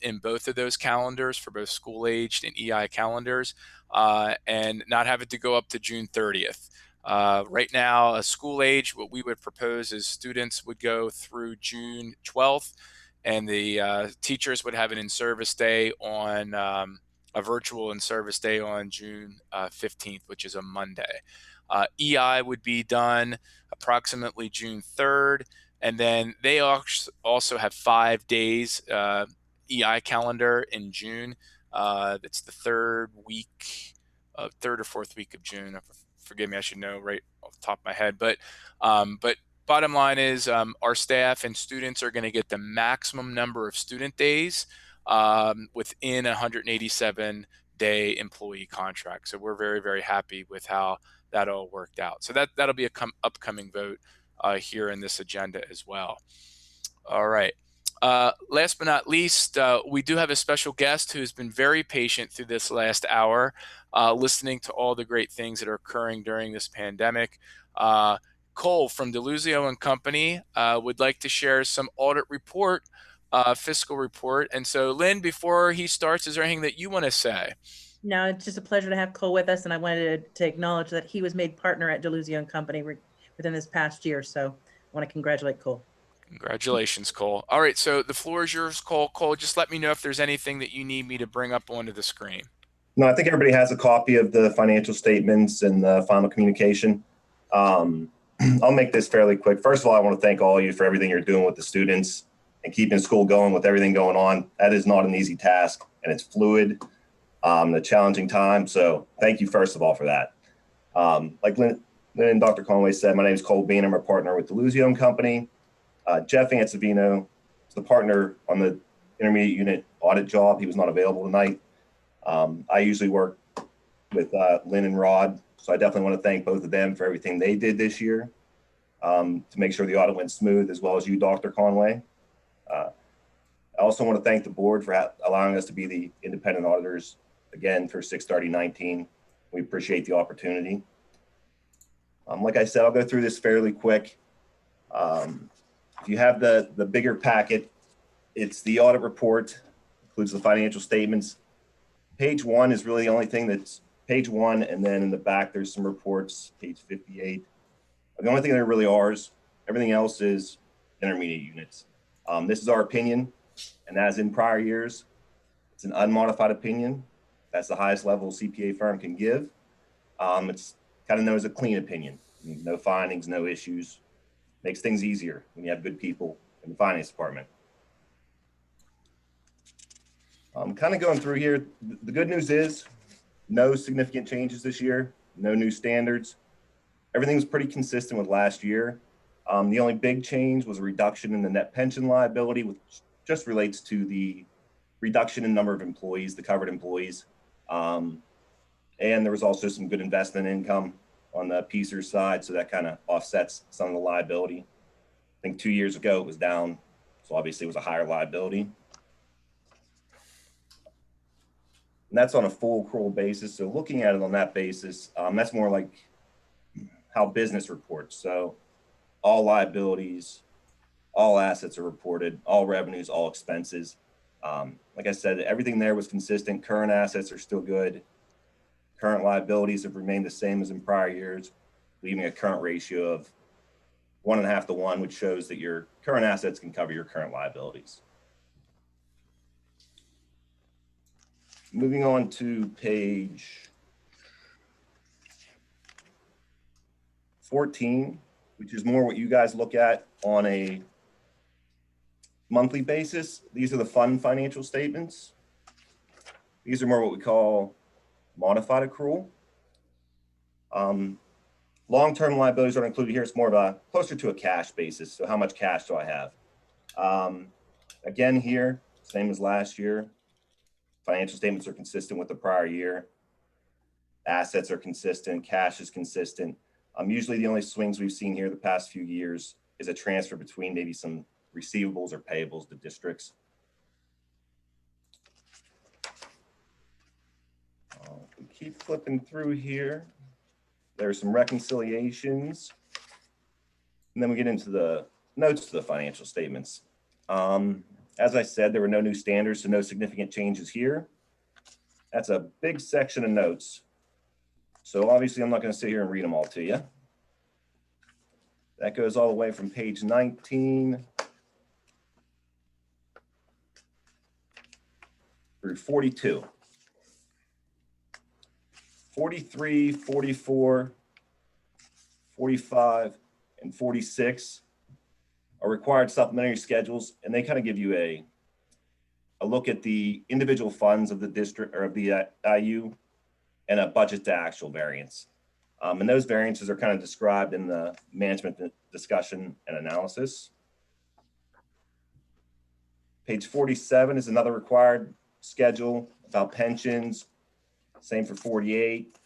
in both of those calendars for both school-aged and EI calendars, and not have it to go up to June 30th. Right now, a school-age, what we would propose is students would go through June 12th, and the teachers would have an in-service day on a virtual in-service day on June 15th, which is a Monday. EI would be done approximately June 3rd, And then they also have 5 days EI calendar in June. It's the third or fourth week of June. Forgive me, I should know right off the top of my head. But bottom line is our staff and students are going to get the maximum number of student days within a 187-day employee contract. So we're very, very happy with how that all worked out. So that'll be a upcoming vote here in this agenda as well. All right. Last but not least, we do have a special guest who's been very patient through this last hour, listening to all the great things that are occurring during this pandemic. Cole from Deluzio and Company would like to share some audit report, fiscal report. And so, Lynn, before he starts, is there anything that you want to say? No, it's just a pleasure to have Cole with us, and I wanted to acknowledge that he was made partner at Deluzio and Company within this past year. So I want to congratulate Cole. Congratulations, Cole. All right, so the floor is yours, Cole. Cole, just let me know if there's anything that you need me to bring up onto the screen. No, I think everybody has a copy of the financial statements and the final communication. I'll make this fairly quick. First of all, I want to thank all of you for everything you're doing with the students and keeping school going with everything going on. That is not an easy task, and it's fluid, a challenging time. So thank you, first of all, for that. Like Lynn and Dr. Conway said, my name is Cole Bean. I'm a partner with Deluzio and Company. Jeff Ansavino is the partner on the intermediate unit audit job. He was not available tonight. I usually work with Lynn and Rod, so I definitely want to thank both of them for everything they did this year to make sure the audit went smooth, as well as you, Dr. Conway. I also want to thank the board for allowing us to be the independent auditors again for 6/30/19. We appreciate the opportunity. Like I said, I'll go through this fairly quick. If you have the bigger packet, it's the audit report, includes the financial statements. Page 1 is really the only thing that's page 1, and then in the back there's some reports, page 58. The only thing that really ours, everything else is intermediate units. This is our opinion, and as in prior years, it's an unmodified opinion. That's the highest level a CPA firm can give. It's kind of known as a clean opinion. No findings, no issues. Makes things easier when you have good people in the finance department. I'm kind of going through here. The good news is no significant changes this year, no new standards. Everything's pretty consistent with last year. The only big change was a reduction in the net pension liability, which just relates to the reduction in number of employees, the covered employees. And there was also some good investment income on the PSER side, so that kind of offsets some of the liability. I think 2 years ago it was down, so obviously it was a higher liability. And that's on a full accrual basis. So looking at it on that basis, that's more like how business reports. So all liabilities, all assets are reported, all revenues, all expenses. Like I said, everything there was consistent. Current assets are still good. Current liabilities have remained the same as in prior years, leaving a current ratio of 1.5 to 1, which shows that your current assets can cover your current liabilities. Moving on to page 14, which is more what you guys look at on a monthly basis. These are the fund financial statements. These are more what we call modified accrual. Long-term liabilities are included here. It's more of a closer to a cash basis. So how much cash do I have? Again here, same as last year. Financial statements are consistent with the prior year. Assets are consistent. Cash is consistent. Usually the only swings we've seen here the past few years is a transfer between maybe some receivables or payables to districts. We keep flipping through here. There's some reconciliations. And then we get into the notes to the financial statements. As I said, there were no new standards, so no significant changes here. That's a big section of notes. So obviously I'm not going to sit here and read them all to you. That goes all the way from page 19 through 42. 43, 44, 45, and 46 are required supplementary schedules, and they kind of give you a look at the individual funds of the district or of the IU and a budget to actual variance. And those variances are kind of described in the management discussion and analysis. Page 47 is another required schedule about pensions. Same for 48.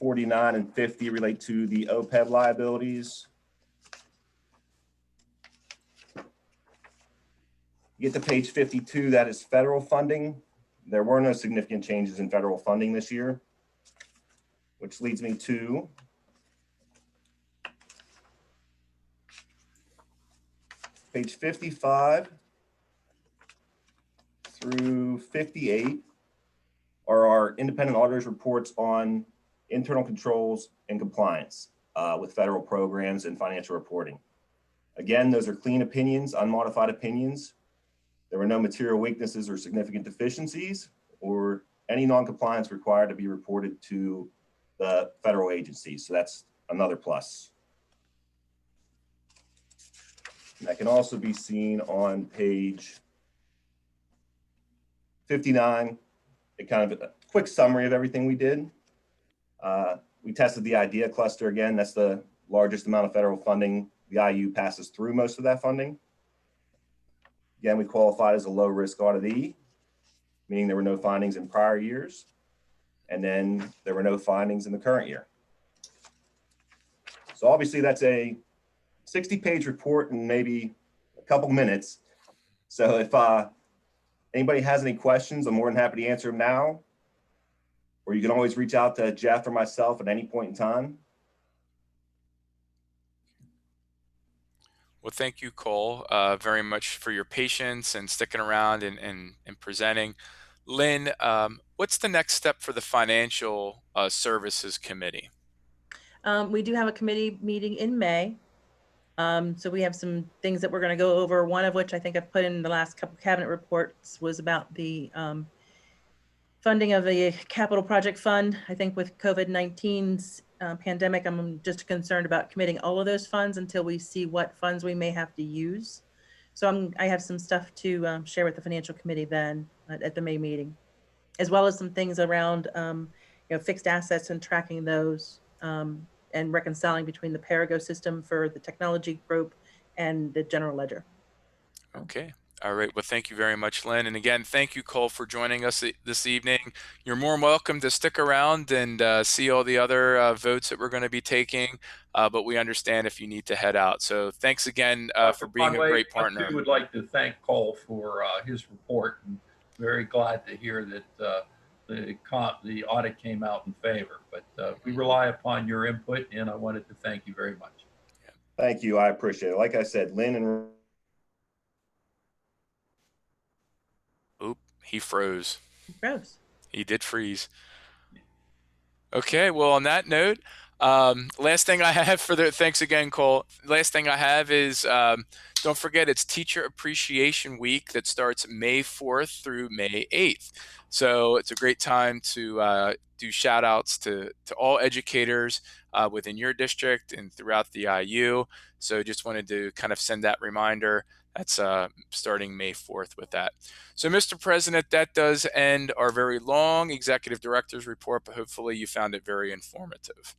49 and 50 relate to the OPEB liabilities. You get to page 52, that is federal funding. There were no significant changes in federal funding this year, which leads me to page 55 through 58 are our independent auditors reports on internal controls and compliance with federal programs and financial reporting. Again, those are clean opinions, unmodified opinions. There were no material weaknesses or significant deficiencies or any non-compliance required to be reported to the federal agencies. So that's another plus. And that can also be seen on page 59, a kind of a quick summary of everything we did. We tested the IDEA cluster again. That's the largest amount of federal funding. The IU passes through most of that funding. Again, we qualified as a low risk auditee, meaning there were no findings in prior years. And then there were no findings in the current year. So obviously that's a 60-page report in maybe a couple minutes. So if anybody has any questions, I'm more than happy to answer them now. Or you can always reach out to Jeff or myself at any point in time. Well, thank you, Cole, very much for your patience and sticking around and presenting. Lynn, what's the next step for the Financial Services Committee? We do have a committee meeting in May. So we have some things that we're going to go over, one of which I think I've put in the last couple cabinet reports was about the funding of a capital project fund. I think with COVID-19's pandemic, I'm just concerned about committing all of those funds until we see what funds we may have to use. So I have some stuff to share with the Financial Committee then at the May meeting, as well as some things around fixed assets and tracking those and reconciling between the Perigo system for the technology group and the general ledger. Okay. All right. Well, thank you very much, Lynn. And again, thank you, Cole, for joining us this evening. You're more welcome to stick around and see all the other votes that we're going to be taking, but we understand if you need to head out. So thanks again for being a great partner. I would like to thank Cole for his report, and very glad to hear that the audit came out in favor. But we rely upon your input, and I wanted to thank you very much. Thank you. I appreciate it. Like I said, Lynn and Oop, he froze. He froze. He did freeze. Okay, well, on that note, last thing I have thanks again, Cole. Last thing I have is, don't forget, it's Teacher Appreciation Week that starts May 4th through May 8th. So it's a great time to do shout outs to all educators within your district and throughout the IU. So just wanted to kind of send that reminder. That's starting May 4th with that. So, Mr. President, that does end our very long Executive Director's Report, but hopefully you found it very informative.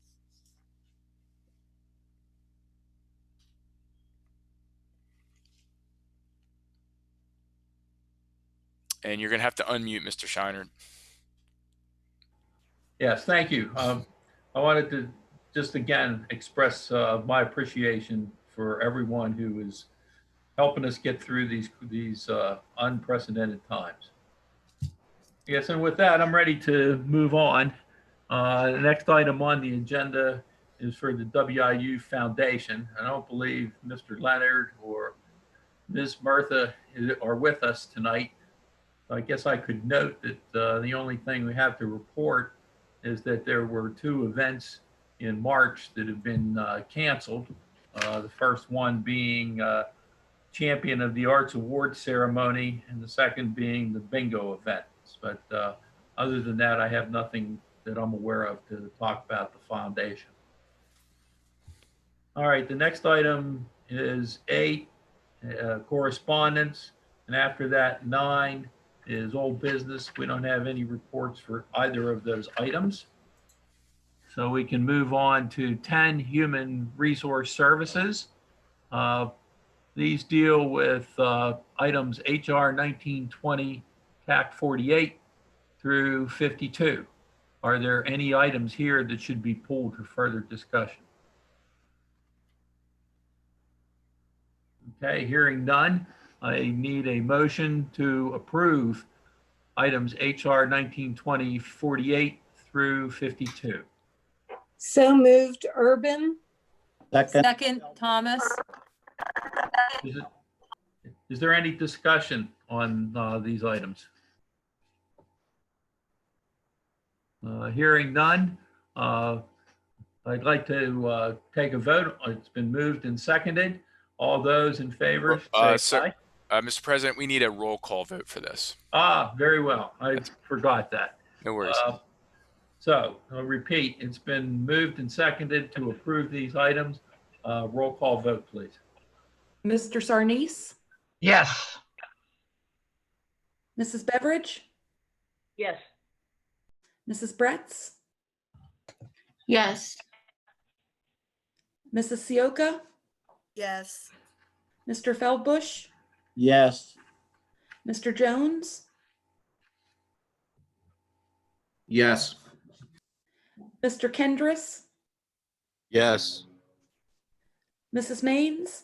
And you're going to have to unmute, Mr. Shiner. Yes, thank you. I wanted to just again express my appreciation for everyone who is helping us get through these unprecedented times. Yes, and with that, I'm ready to move on. The next item on the agenda is for the Wiu Foundation. I don't believe Mr. Leonard or Ms. Murtha are with us tonight. I guess I could note that the only thing we have to report is that there were 2 events in March that have been canceled. The first one being Champion of the Arts Award ceremony, and the second being the bingo events. But other than that, I have nothing that I'm aware of to talk about the foundation. All right, the next item is 8, correspondence, and after that, 9 is old business. We don't have any reports for either of those items. So we can move on to 10, Human Resource Services. These deal with items HR 1920, TAC 48 through 52. Are there any items here that should be pulled for further discussion? Okay, hearing none, I need a motion to approve items HR 1920, 48 through 52. So moved, Urban. Second. Second, Thomas. Is there any discussion on these items? Hearing none, I'd like to take a vote. It's been moved and seconded. All those in favor say aye. Mr. President, we need a roll call vote for this. Very well. I forgot that. No worries. So I'll repeat, it's been moved and seconded to approve these items. Roll call vote, please. Mr. Sarnes, Yes. Mrs. Beveridge, Yes. Mrs. Bretz, Yes. Mrs. Sioka, Yes. Mr. Feldbush, Yes. Mr. Jones, Yes. Mr. Kendris, Yes. Mrs. Maines,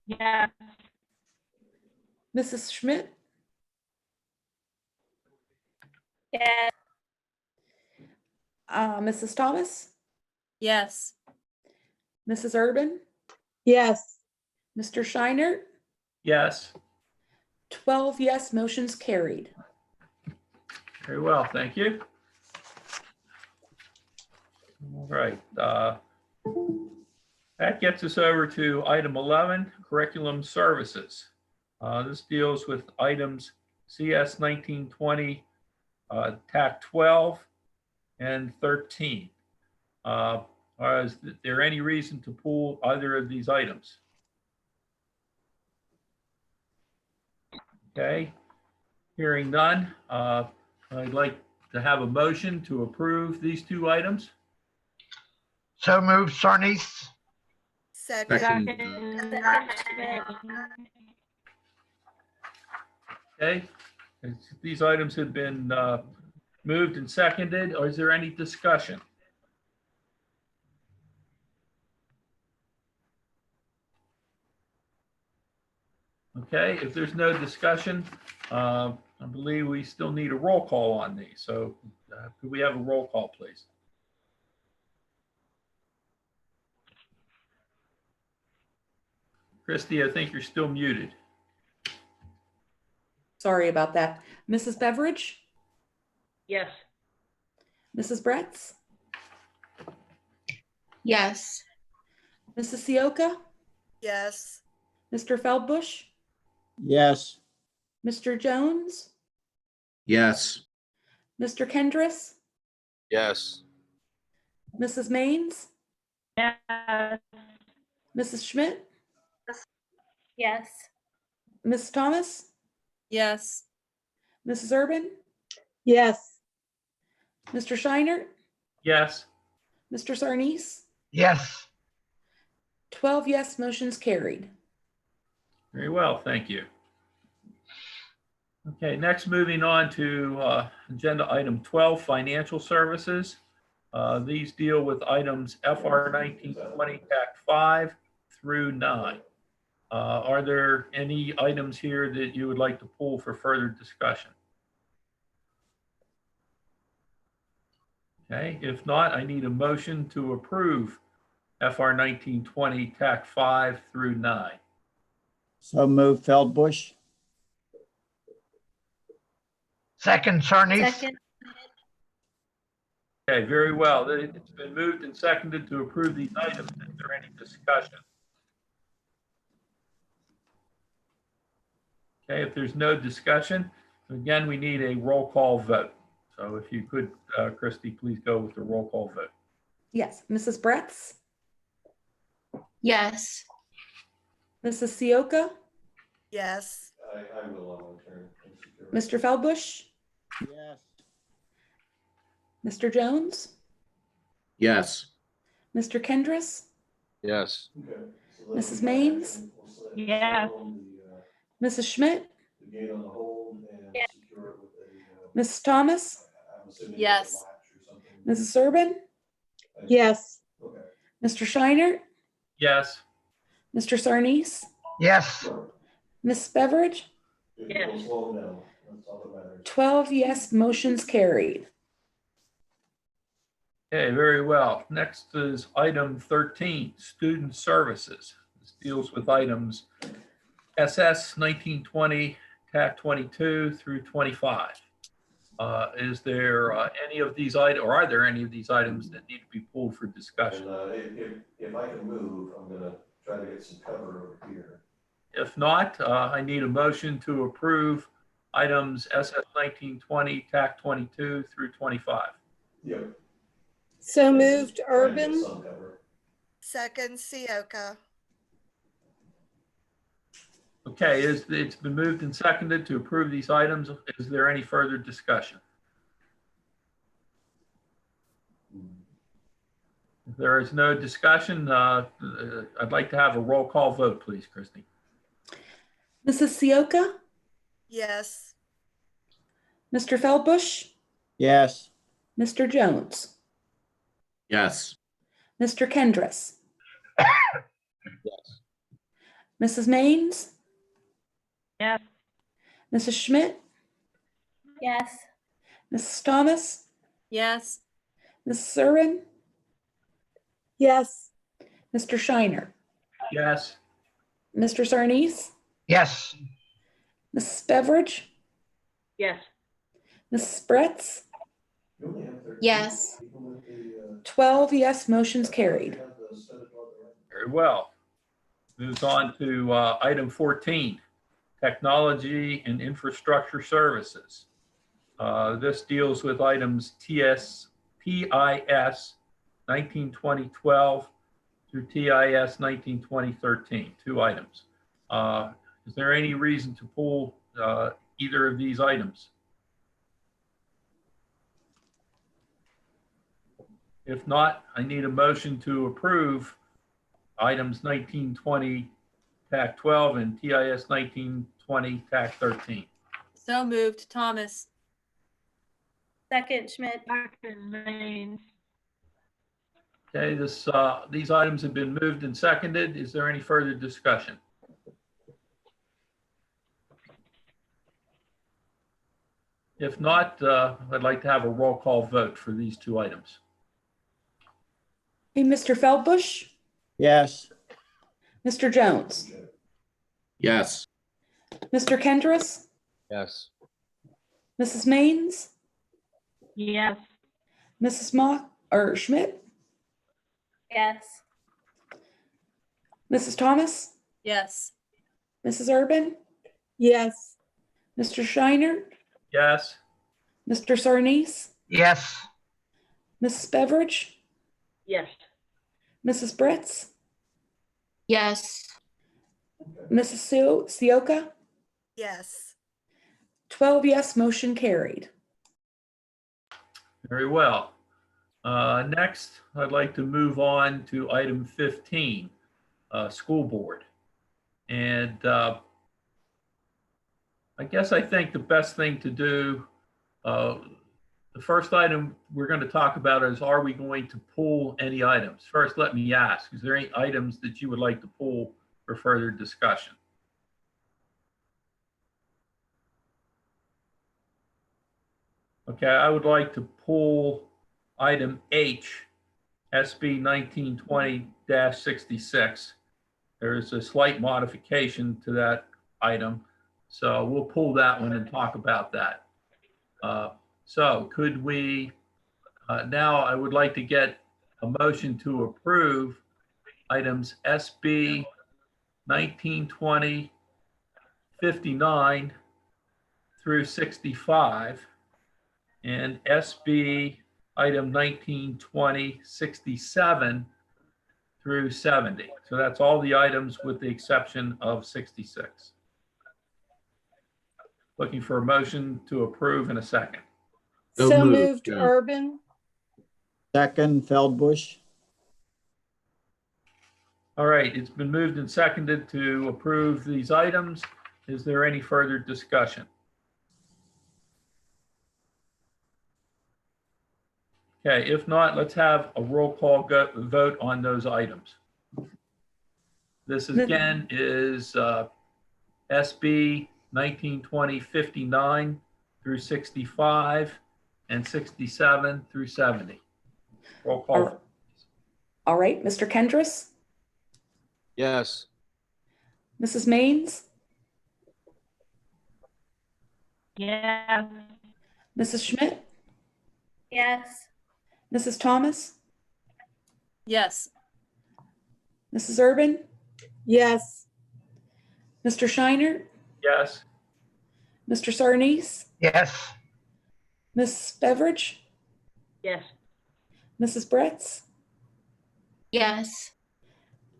Yes. Mrs. Schmidt, Yes. Mrs. Thomas, Yes. Mrs. Urban, Yes. Mr. Scheinert, Yes. 12 yes, motion's carried. Very well, thank you. All right. That gets us over to item 11, curriculum services. This deals with items CS 1920, TAC 12, and 13. Is there any reason to pull either of these items? Okay, hearing none, I'd like to have a motion to approve these two items. So moved, Sarnes. Second. Okay, these items have been moved and seconded, or is there any discussion? Okay, if there's no discussion, I believe we still need a roll call on these. So could we have a roll call, please? Christy, I think you're still muted. Sorry about that. Mrs. Beveridge, Yes. Mrs. Bretz, Yes. Mrs. Sioka, Yes. Mr. Feldbush, Yes. Mr. Jones, Yes. Mr. Kendris, Yes. Mrs. Maines, Yes. Mrs. Schmidt, Yes. Ms. Thomas, Yes. Mrs. Urban, Yes. Mr. Scheinert, Yes. Mr. Sarnes, Yes. 12 yes, motion's carried. Very well, thank you. Okay, next moving on to agenda item 12, financial services. These deal with items FR 1920 TAC 5 through 9. Are there any items here that you would like to pull for further discussion? Okay, if not, I need a motion to approve FR 1920 TAC 5 through 9. So moved, Feldbush. Second, Sarnes. Second. Okay, very well. It's been moved and seconded to approve these items. Is there any discussion? Okay, if there's no discussion, again, we need a roll call vote. So if you could, Christy, please go with the roll call vote. Yes, Mrs. Bretz, Yes. Mrs. Sioka, Yes. Mr. Feldbush, Yes. Mr. Jones, Yes. Mr. Kendris, Yes. Mrs. Maines, Yes. Mrs. Schmidt, Mrs. Thomas, Yes. Mrs. Urban, Yes. Mr. Shiner, Yes. Mr. Sarnes, Yes. Miss Beveridge, Yes. 12 yes, motions carried. Okay, very well. Next is item 13, student services. This deals with items SS 1920, TAC 22 through 25. Is there any of these items, or are there any of these items that need to be pulled for discussion? If I can move, I'm gonna try to get some cover over here. If not, I need a motion to approve items SS 1920, TAC 22 through 25. Yep. So moved, Trying to get Urban. some cover. Second, Sioka. Okay, it's been moved and seconded to approve these items. Is there any further discussion? If there is no discussion, I'd like to have a roll call vote, please, Christy. Mrs. Sioka, Yes. Mr. Feldbush, Yes. Mr. Jones, Yes. Mr. Kendris, Yes. Mrs. Maines, Yes. Mrs. Schmidt, Yes. Mrs. Thomas, Yes. Mrs. Urban, Yes. Mr. Shiner, Yes. Mr. Sarnes, Yes. Mrs. Beveridge, Yes. Mrs. Bretz, You only have 13 Yes. people with the, 12 yes, motions carried. Very well. Moves on to item 14, technology and infrastructure services. This deals with items TIS 1920-12 through TIS 1920-13, 2 items. Is there any reason to pull either of these items? If not, I need a motion to approve items 1920 TAC 12 and TIS 1920 TAC 13. So moved, Thomas. Second, Schmidt. Second, Maines. Okay, these items have been moved and seconded. Is there any further discussion? If not, I'd like to have a roll call vote for these 2 items. Hey, Mr. Feldbush, Yes. Mr. Jones, Yes. Mr. Kendris, Yes. Mrs. Maines, Yes. Mrs. Schmidt, Yes. Mrs. Thomas, Yes. Mrs. Urban, Yes. Mr. Shiner, Yes. Mr. Sarnes, Yes. Mrs. Beveridge, Yes. Mrs. Bretz, Yes. Mrs. Sioka, Yes. 12 yes, motion carried. Very well. Next, I'd like to move on to item 15, school board. And I think the best thing to do, the first item we're going to talk about is, are we going to pull any items? First, let me ask, is there any items that you would like to pull for further discussion? Okay, I would like to pull item H, SB 1920-66. There's a slight modification to that item, so we'll pull that one and talk about that. So could we, now I would like to get a motion to approve items SB 1920-59 through 65 and SB item 1920-67 through 70. So that's all the items with the exception of 66. Looking for a motion to approve in a second. So moved, Urban. second, Feldbush. All right, it's been moved and seconded to approve these items. Is there any further discussion? Okay, if not, let's have a roll call vote on those items. This again is SB 1920-59 through 65 and 67 through 70. Roll call. All right, Mr. Kendris, Yes. Mrs. Maines, Yes. Mrs. Schmidt, Yes. Mrs. Thomas, Yes. Mrs. Urban, Yes. Mr. Shiner, Yes. Mr. Sarnes, Yes. Miss Beveridge, Yes. Mrs. Bretz, Yes.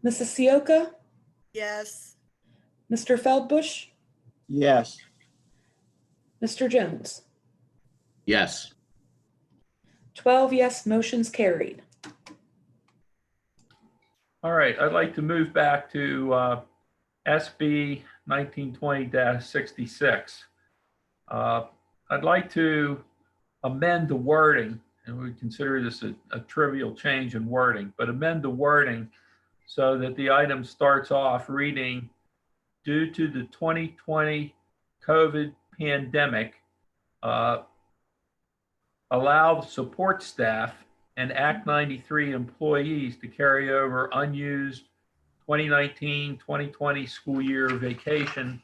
Mrs. Sioka, yes, Mr. Feldbush, Yes. Mr. Jones. Yes. 12 yes, motion's carried. All right, I'd like to move back to SB 1920-66. I'd like to amend the wording, and we consider this a trivial change in wording, but amend the wording so that the item starts off reading, due to the 2020 COVID pandemic, allow support staff and Act 93 employees to carry over unused 2019-2020 school year vacation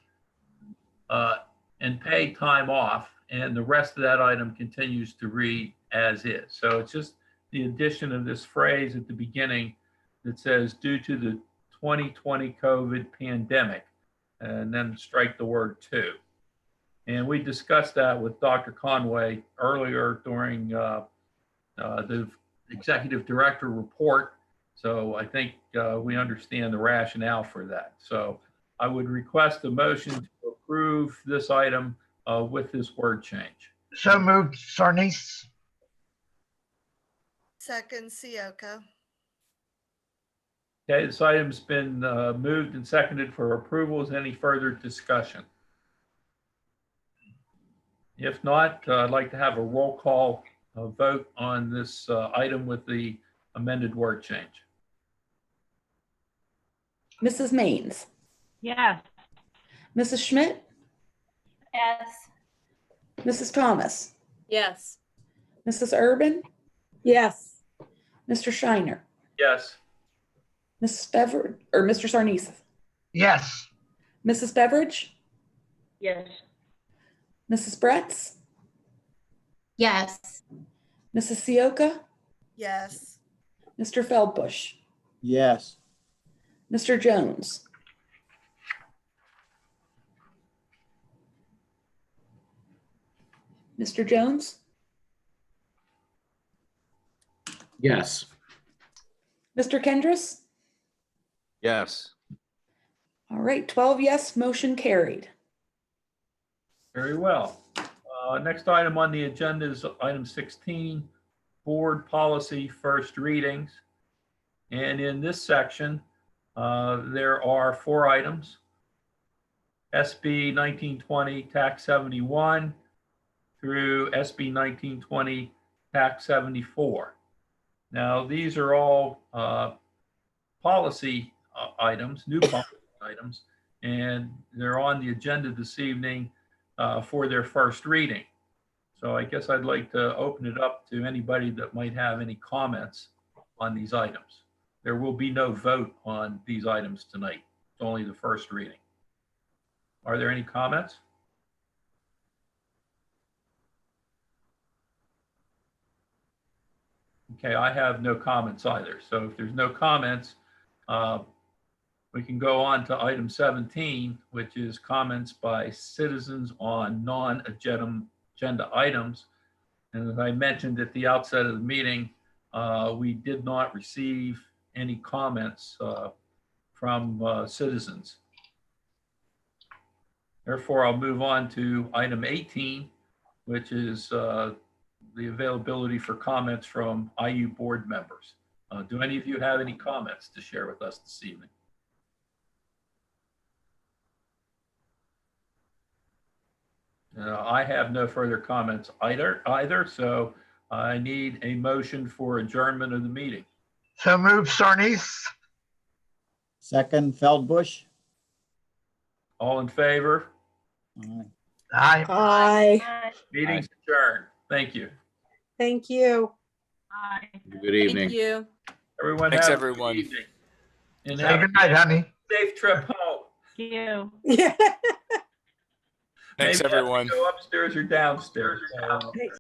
and paid time off, and the rest of that item continues to read as is. So it's just the addition of this phrase at the beginning that says, due to the 2020 COVID pandemic, and then strike the word to. And we discussed that with Dr. Conway earlier during the executive director report. So I think we understand the rationale for that. So I would request a motion to approve this item with this word change. So moved, Sarnes. second, Sioka, Okay, this item's been moved and seconded for approval. Is there any further discussion? If not, I'd like to have a roll call vote on this item with the amended word change. Mrs. Maines, Yes. Mrs. Schmidt, Yes. Mrs. Thomas, Yes. Mrs. Urban, Yes. Mr. Shiner, Yes. Mrs. Beveridge, or Mr. Sarnes, Yes. Mrs. Beveridge, Yes. Mrs. Bretz, Yes. Mrs. Sioka, yes, Mr. Feldbush, Yes. Mr. Jones. Mr. Jones, Yes. Mr. Kendris. Yes. All right, 12 yes, motion carried. Very well. Next item on the agenda is item 16, board policy first readings. And in this section, there are 4 items. SB 1920 Tax 71 through SB 1920 Tax 74. Now, these are all policy items, new policy items, and they're on the agenda this evening for their first reading. So I guess I'd like to open it up to anybody that might have any comments on these items. There will be no vote on these items tonight. It's only the first reading. Are there any comments? Okay, I have no comments either. So if there's no comments, we can go on to item 17, which is comments by citizens on non-agenda items. And as I mentioned at the outset of the meeting, we did not receive any comments from citizens. Therefore, I'll move on to item 18, which is the availability for comments from IU board members. Do any of you have any comments to share with us this evening? I have no further comments either, so I need a motion for adjournment of the meeting. So move, Sarnes. Second, Feldbush. All in favor? Aye. Aye. Aye. Meeting's adjourned. Thank you. Thank you. Good evening. Thank you. Everyone Thanks, have a good everyone. evening. And Say have good night, honey. a safe trip home. Yeah. Thanks, Maybe have to everyone. Go upstairs or downstairs.